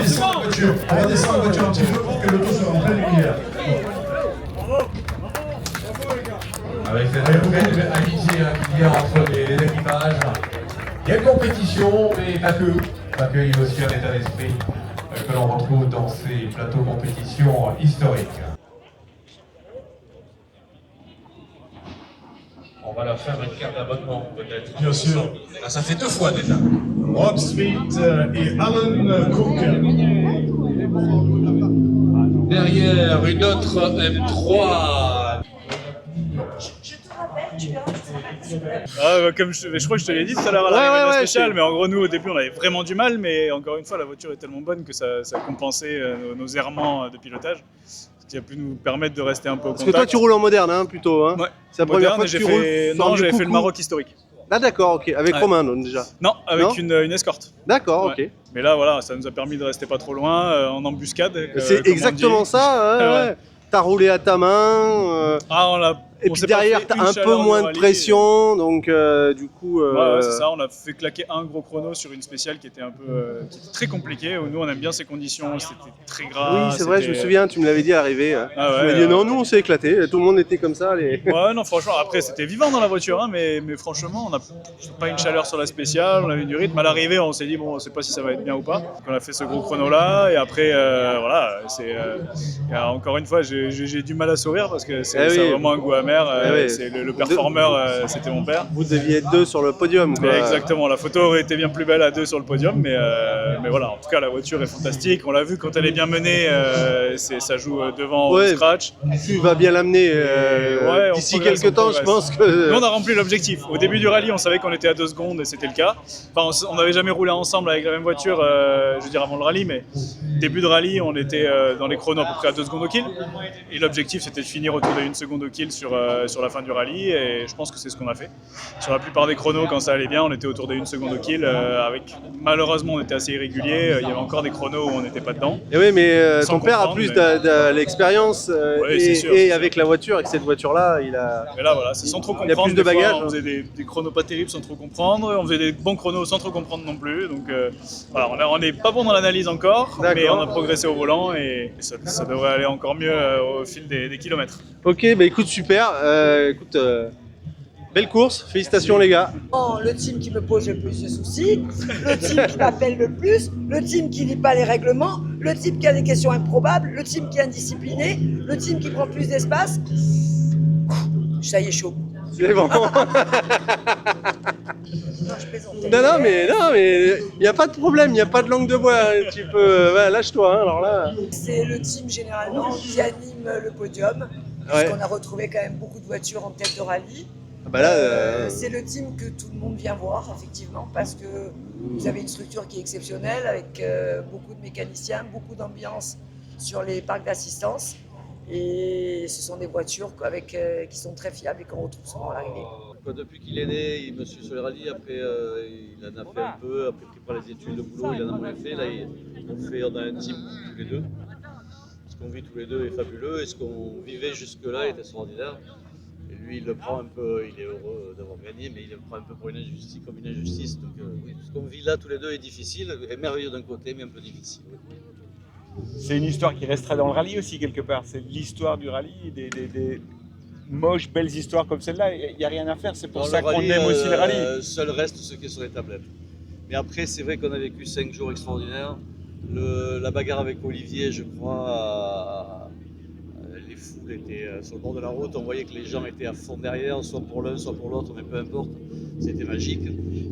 descendre en voiture. On va descendre en voiture un petit peu pour que l'auto soit en pleine lumière. Avec cette belle amitié qu'il y a entre les équipages. Il y a une compétition, mais pas que. Il y a aussi un état d'esprit que l'on retrouve dans ces plateaux compétitions historiques. On va leur faire une carte d'abonnement, peut-être. Bien sûr. Là, ça fait 2 fois déjà. Rob Smith et Alan Cook. Derrière, une autre M3. Comme je crois que je te l'ai dit tout à l'heure à l'arrivée de la spéciale, mais en gros nous au début on avait vraiment du mal, mais encore une fois la voiture est tellement bonne que ça a compensé nos errements de pilotage, ce qui a pu nous permettre de rester un peu au contact. Parce que toi tu roules en moderne hein, plutôt hein. Ouais. C'est la première fois que tu roules. Non, j'avais fait le Maroc historique. Ah d'accord, ok, avec Romain donc, déjà. Non, avec une escorte. D'accord, ok. Mais là voilà, ça nous a permis de rester pas trop loin, en embuscade. C'est exactement ça, ouais. T'as roulé à ta main. Et puis derrière, t'as un peu moins de pression, donc du coup... Ouais, c'est ça, on a fait claquer un gros chrono sur une spéciale qui était qui était très compliquée. Nous, on aime bien ces conditions, c'était très gras. Oui, c'est vrai, je me souviens, tu me l'avais dit à l'arrivée. Ah tu m'as dit non, nous on s'est éclaté, tout le monde était comme ça. Ouais, non, franchement, après c'était vivant dans la voiture, hein, mais franchement, on n'a pas une chaleur sur la spéciale, on avait du rythme. À l'arrivée, on s'est dit, bon, on sait pas si ça va être bien ou pas. Donc, on a fait ce gros chrono-là, et après, voilà, encore une fois, j'ai du mal à sourire parce que c'est vraiment un goût amer. Le performeur, c'était mon père. Vous deviez être 2 sur le podium. Quoi. Exactement, la photo aurait été bien plus belle à 2 sur le podium, mais voilà, en tout cas la voiture est fantastique. On l'a vu quand elle est bien menée, ça joue devant au scratch. Tu vas bien l'amener d'ici quelques temps, je pense que... Nous, on a rempli l'objectif. Au début du rallye, on savait qu'on était à 2 secondes et c'était le cas. Enfin, on n'avait jamais roulé ensemble avec la même voiture, je veux dire avant le rallye, mais début de rallye, on était dans les chronos à peu près à 2 secondes au kill. Et l'objectif, c'était de finir autour de 1 seconde au kill sur la fin du rallye, et je pense que c'est ce qu'on a fait. Sur la plupart des chronos, quand ça allait bien, on était autour de 1 seconde au kill. Malheureusement, on était assez irrégulier. Il y avait encore des chronos où on n'était pas dedans. Et oui, mais ton père a plus de l'expérience et avec la voiture, avec cette voiture-là, il a. Mais là, voilà, c'est sans trop comprendre. Il a plus de bagages. On faisait des chronos pas terribles sans trop comprendre. On faisait des bons chronos sans trop comprendre non plus. Donc voilà, on n'est pas bon dans l'analyse encore, mais on a progressé au volant et ça devrait aller encore mieux au fil des kilomètres. Ok, bah écoute, super. Belle course, félicitations les gars. Le team qui me pose le plus de soucis, le team qui m'appelle le plus, le team qui lit pas les règlements, le team qui a des questions improbables, le team qui est indiscipliné, le team qui prend plus d'espace. Ça y est, chaud. C'est bon. Non, je plaisante. Non, mais il n'y a pas de problème, il n'y a pas de langue de bois. Tu peux, lâche-toi. Hein, alors là. C'est le team généralement qui anime le podium. Parce qu'on a retrouvé quand même beaucoup de voitures en tête de rallye. C'est le team que tout le monde vient voir, effectivement, parce que vous avez une structure qui est exceptionnelle, avec beaucoup de mécaniciens, beaucoup d'ambiance sur les parcs d'assistance. Et ce sont des voitures qui sont très fiables et qu'on retrouve souvent à l'arrivée. Depuis qu'il est né, il me suit sur les rallyes. Après, il en a fait un peu. Après, il prend les études, le boulot, il en a moins fait. Là, on a un team tous les deux. Ce qu'on vit tous les deux est fabuleux. Et ce qu'on vivait jusque-là est extraordinaire. Et lui, il le prend un peu, il est heureux d'avoir gagné, mais il le prend un peu pour une injustice, comme une injustice. Donc, ce qu'on vit là tous les deux est difficile, est merveilleux d'un côté, mais un peu difficile. C'est une histoire qui restera dans le rallye aussi, quelque part. C'est l'histoire du rallye, moches, belles histoires comme celle-là, il n'y a rien à faire. C'est pour Dans ça le qu'on rallye, aime aussi le rallye. Seul reste ce qui est sur les tablettes. Mais après, c'est vrai qu'on a vécu 5 jours extraordinaires. La bagarre avec Olivier, je crois, les foules étaient sur le bord de la route. On voyait que les gens étaient à fond derrière, soit pour l'un, soit pour l'autre, mais peu importe. C'était magique.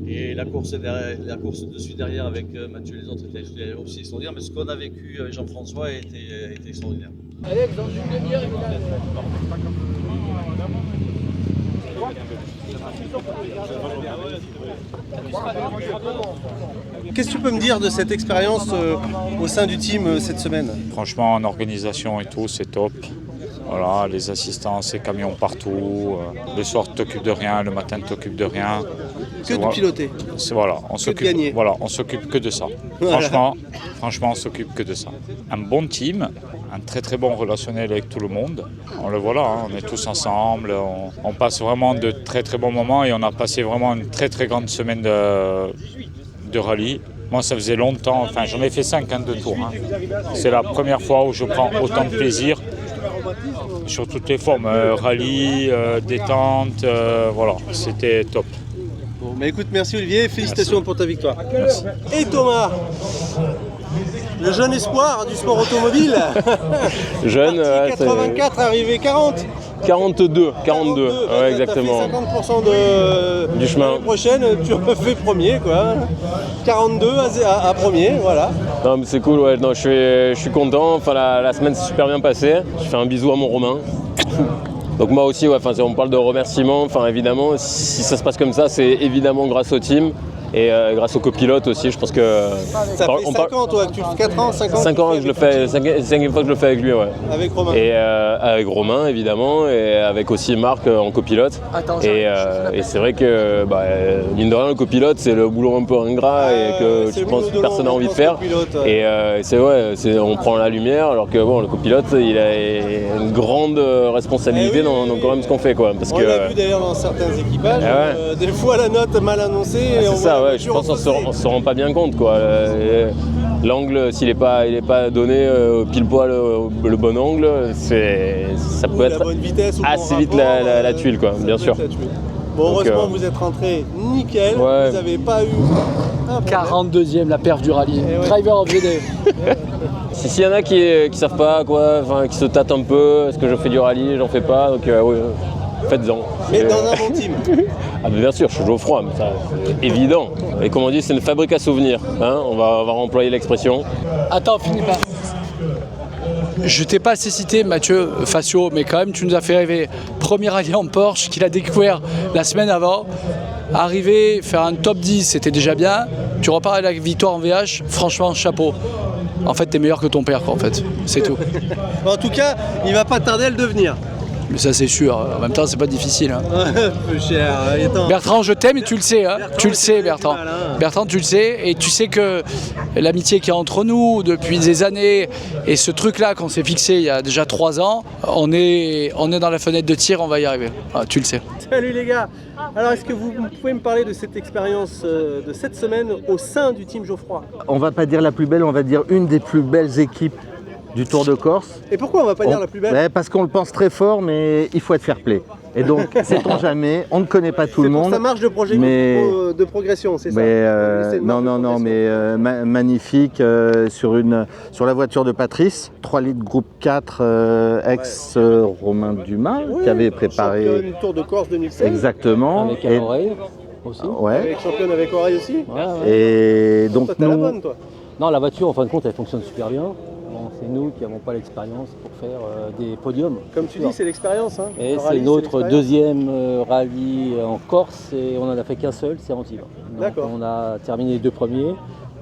Et la course dessus derrière avec Mathieu et les autres était aussi extraordinaire. Mais ce qu'on a vécu avec Jean-François était extraordinaire. Alex, dans une demi-heure, Qu'est-ce que tu peux me dire de cette expérience au sein du team cette semaine? Franchement, en organisation et tout, c'est top. Voilà, les assistances, les camions partout. Le soir, tu t'occupes de rien, le matin, tu t'occupes de rien. Que de piloter. Voilà, on Que de gagner. voilà, on s'occupe que de ça. Voilà. Franchement, on s'occupe que de ça. Un bon team, un très très bon relationnel avec tout le monde. On le voit là, hein, on est tous ensemble, on passe vraiment de très très bons moments et on a passé vraiment une très très grande semaine de rallye. Moi, ça faisait longtemps, enfin j'en ai fait 5 de tours. Hein. C'est la première fois où je prends autant de plaisir sur toutes les formes, rallye, détente, voilà, c'était top. Bon, bah écoute, merci Olivier, félicitations Merci. pour ta victoire. Merci. Et Thomas, le jeune espoir du sport automobile. Jeune, Parti 84, arrivé 40. 42, ouais, exactement. Tu as fait 50% Du chemin. L'année prochaine, tu refais premier, quoi. 42 à premier, voilà. Non, mais c'est cool, ouais. Non, je suis content. Enfin, la semaine s'est super bien passée. Je fais un bisou à mon Romain. Donc moi aussi, ouais, enfin, on parle de remerciements. Enfin, évidemment, si ça se passe comme ça, c'est évidemment grâce au team. Et grâce au copilote aussi, je pense que... Ça fait 5 ans, toi, que tu fais 4 ans, 5 ans 5 ans que je le fais, 5e fois que je le fais avec lui, ouais. Avec Romain. Et avec Romain, évidemment, et avec aussi Marc en copilote. Attends, et c'est vrai que, mine de rien, le copilote, c'est le boulot un peu ingrat et que je pense que personne n'a envie de faire. Et c'est vrai, on prend la lumière, alors que bon, le copilote, il a une grande responsabilité dans quand même ce qu'on fait, quoi. Parce On l'a vu d'ailleurs dans certains équipages, des fois la note mal annoncée. C'est ça, ouais, je pense qu'on se rend pas bien compte, quoi. L'angle, s'il n'est pas donné pile poil le bon angle, ça peut être assez vite la tuile, quoi, bien sûr. Bon, heureusement, vous êtes rentré nickel, ouais. Vous n'avez pas eu... 42e, la perf du rallye. Driver of the day. S'il y en a qui savent pas, quoi, qui se tâtent un peu, est-ce que je fais du rallye, j'en fais pas, donc oui, faites-en. Mais dans un bon team. Ah bien sûr, je suis Geoffroy, mais ça, c'est évident. Et comme on dit, c'est une fabrique à souvenirs. Hein, on va employer l'expression. Attends, finis pas. Je t'ai pas assez cité, Mathieu Facio, mais quand même, tu nous as fait rêver. Premier rallye en Porsche qu'il a découvert la semaine avant. Arriver, faire un top 10, c'était déjà bien. Tu repars avec la victoire en VH, franchement, chapeau. En fait, t'es meilleur que ton père, quoi, en fait. C'est tout. En tout cas, il va pas tarder à le devenir. Mais ça, c'est sûr. En même temps, c'est pas difficile. Hein. Peu cher. Attends. Bertrand, je t'aime et tu le sais. Hein. Tu le sais, Bertrand. Bertrand, tu le sais. Et tu sais que l'amitié qu'il y a entre nous depuis des années et ce truc-là qu'on s'est fixé il y a déjà 3 ans, on est dans la fenêtre de tir, on va y arriver. Ah, tu le sais. Salut les gars. Alors, est-ce que vous pouvez me parler de cette expérience de cette semaine au sein du team Geoffroy? On va pas dire la plus belle, on va dire une des plus belles équipes du Tour de Corse. Et pourquoi on va pas dire la plus belle? Parce qu'on le pense très fort, mais il faut être fair-play. Et donc, sait-on jamais, on ne connaît pas tout le monde. C'est pour sa marge de progression, c'est ça? Non, mais magnifique sur la voiture de Patrice, 3 litres groupe 4, ex-Romain Dumas, qui avait préparé... Championne Tour de Corse 2016. Exactement. Avec un oreille aussi. Ouais. Avec championne avec oreille aussi. Ouais. Et donc toi, t'as la bonne, toi. Non, la voiture, en fin de compte, elle fonctionne super bien. Bon, c'est nous qui n'avons pas l'expérience pour faire des podiums. Comme tu dis, c'est l'expérience. Hein. Et c'est notre deuxième rallye en Corse et on n'en a fait qu'un seul, c'est Antibes. D'accord. On a terminé les 2 premiers.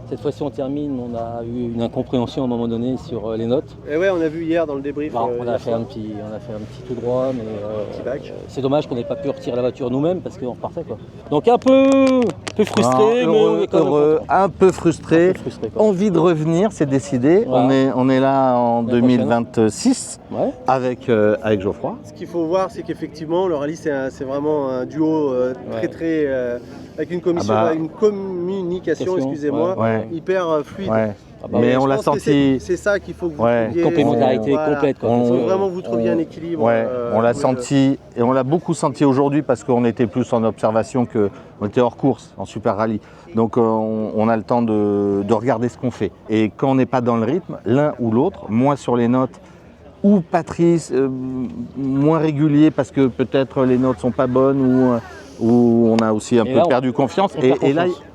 Cette fois-ci, on termine, on a eu une incompréhension à un moment donné sur les notes. Et ouais, on a vu hier dans le débrief. On a fait un petit tout droit, mais c'est dommage qu'on n'ait pas pu retirer la voiture nous-mêmes parce qu'on repartait, quoi. Donc un peu frustré, heureux, un peu frustré. Envie de revenir, c'est décidé. Voilà. On est là en 2026 avec Geoffroy. Ce qu'il faut voir, c'est qu'effectivement, le rallye, c'est vraiment un duo très avec une communication, excusez-moi, hyper fluide. mais on l'a senti. C'est ça qu'il faut que vous trouviez. Complémentarité complète. Il faut vraiment que vous trouviez un équilibre. Ouais, on l'a senti et on l'a beaucoup senti aujourd'hui parce qu'on était plus en observation qu'on était hors course, en super rallye. Donc on a le temps de regarder ce qu'on fait. Et quand on n'est pas dans le rythme, l'un ou l'autre, moi sur les notes, ou Patrice, moins régulier parce que peut-être les notes sont pas bonnes ou on a aussi un peu perdu confiance.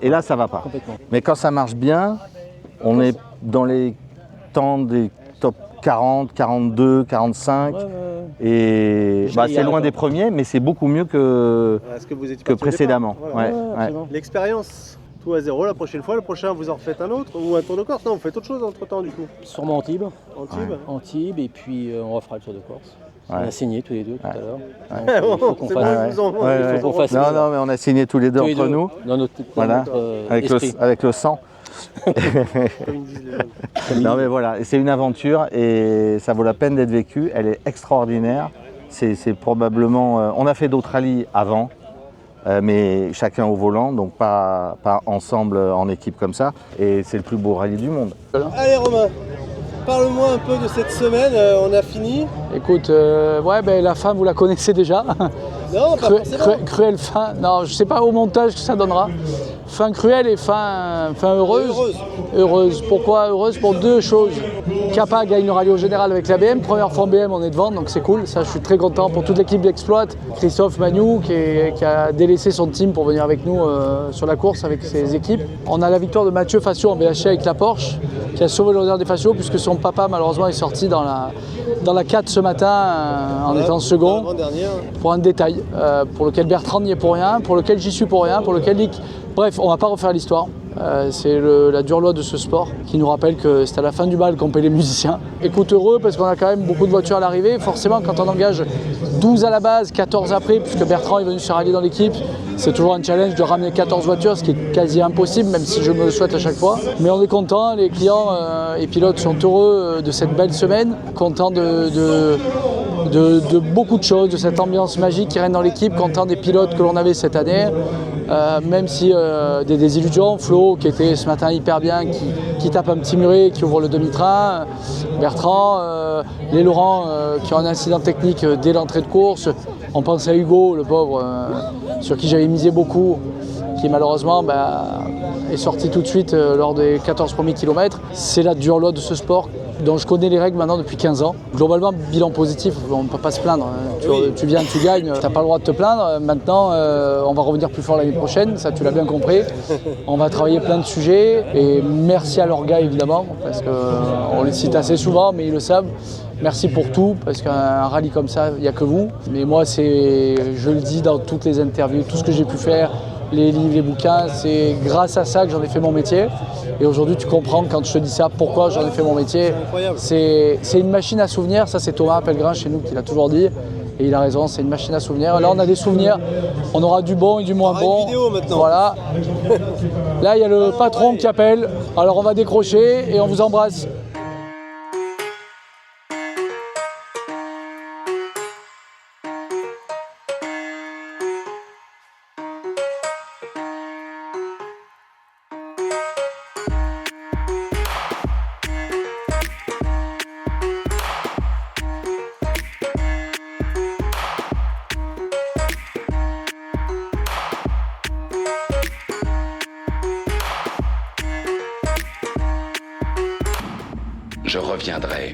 Et là, ça va pas. Mais quand ça marche bien, on est dans les temps des top 40, 42, 45. Et c'est loin des premiers, mais c'est beaucoup mieux que précédemment. L'expérience, tout à zéro la prochaine fois. Le prochain, vous en refaites un autre ou un Tour de Corse? Non, vous faites autre chose entre temps du coup. Sûrement Antibes. Antibes et puis on refera le Tour de Corse. On a signé tous les deux tout à l'heure. Il faut qu'on fasse. Non, mais on a signé tous les deux entre nous. Dans notre avec le sang. Non mais voilà, c'est une aventure et ça vaut la peine d'être vécu. Elle est extraordinaire. C'est probablement. On a fait d'autres rallyes avant. Mais chacun au volant, donc pas ensemble en équipe comme ça. Et c'est le plus beau rallye du monde. Allez Romain, parle-moi un peu de cette semaine, on a fini. Écoute, la fin vous la connaissez déjà. Non, pas forcément. Cruelle fin, non je sais pas au montage que ça donnera. Fin cruelle et fin heureuse. Heureuse. Pourquoi heureuse? Pour deux choses. Kappa gagne le rallye au général avec la BM, première fois en BM on est devant, donc c'est cool, ça je suis très content pour toute l'équipe d'Exploit. Christophe Magnou qui a délaissé son team pour venir avec nous sur la course avec ses équipes. On a la victoire de Mathieu Facio en BHC avec la Porsche, qui a sauvé le réserve des Facio puisque son papa malheureusement est sorti dans la 4 ce matin en étant second. Pour un détail, pour lequel Bertrand n'y est pour rien, pour lequel j'y suis pour rien, pour lequel Lick... Bref, on va pas refaire l'histoire. C'est la dure loi de ce sport qui nous rappelle que c'est à la fin du bal qu'on paie les musiciens. Écoute, heureux parce qu'on a quand même beaucoup de voitures à l'arrivée. Forcément, quand on engage 12 à la base, 14 après, puisque Bertrand est venu se rallier dans l'équipe, c'est toujours un challenge de ramener 14 voitures, ce qui est quasi impossible, même si je me le souhaite à chaque fois. Mais on est content, les clients et pilotes sont heureux de cette belle semaine, contents de beaucoup de choses, de cette ambiance magique qui règne dans l'équipe, contents des pilotes que l'on avait cette année. Même si des désillusions, Flo qui était ce matin hyper bien, qui tape un petit muret, qui ouvre le demi-train, Bertrand, les Laurent qui ont un incident technique dès l'entrée de course, on pense à Hugo, le pauvre, sur qui j'avais misé beaucoup, qui malheureusement est sorti tout de suite lors des 14 premiers kilomètres. C'est la dure loi de ce sport dont je connais les règles maintenant depuis 15 ans. Globalement, bilan positif, on ne peut pas se plaindre. Tu viens, tu gagnes, tu n'as pas le droit de te plaindre. Maintenant, on va revenir plus fort l'année prochaine, ça tu l'as bien compris. On va travailler plein de sujets et merci à leurs gars évidemment, parce qu'on les cite assez souvent, mais ils le savent. Merci pour tout, parce qu'un rallye comme ça, il n'y a que vous. Mais moi, je le dis dans toutes les interviews, tout ce que j'ai pu faire, les livres, les bouquins, c'est grâce à ça que j'en ai fait mon métier. Et aujourd'hui, tu comprends quand je te dis ça, pourquoi j'en ai fait mon métier. C'est une machine à souvenirs, ça c'est Thomas Pellegrin chez nous qui l'a toujours dit. Et il a raison, c'est une machine à souvenirs. Là, on a des souvenirs, on aura du bon et du moins bon. Voilà. Là, il y a le patron qui appelle, alors on va décrocher et on vous embrasse. Je reviendrai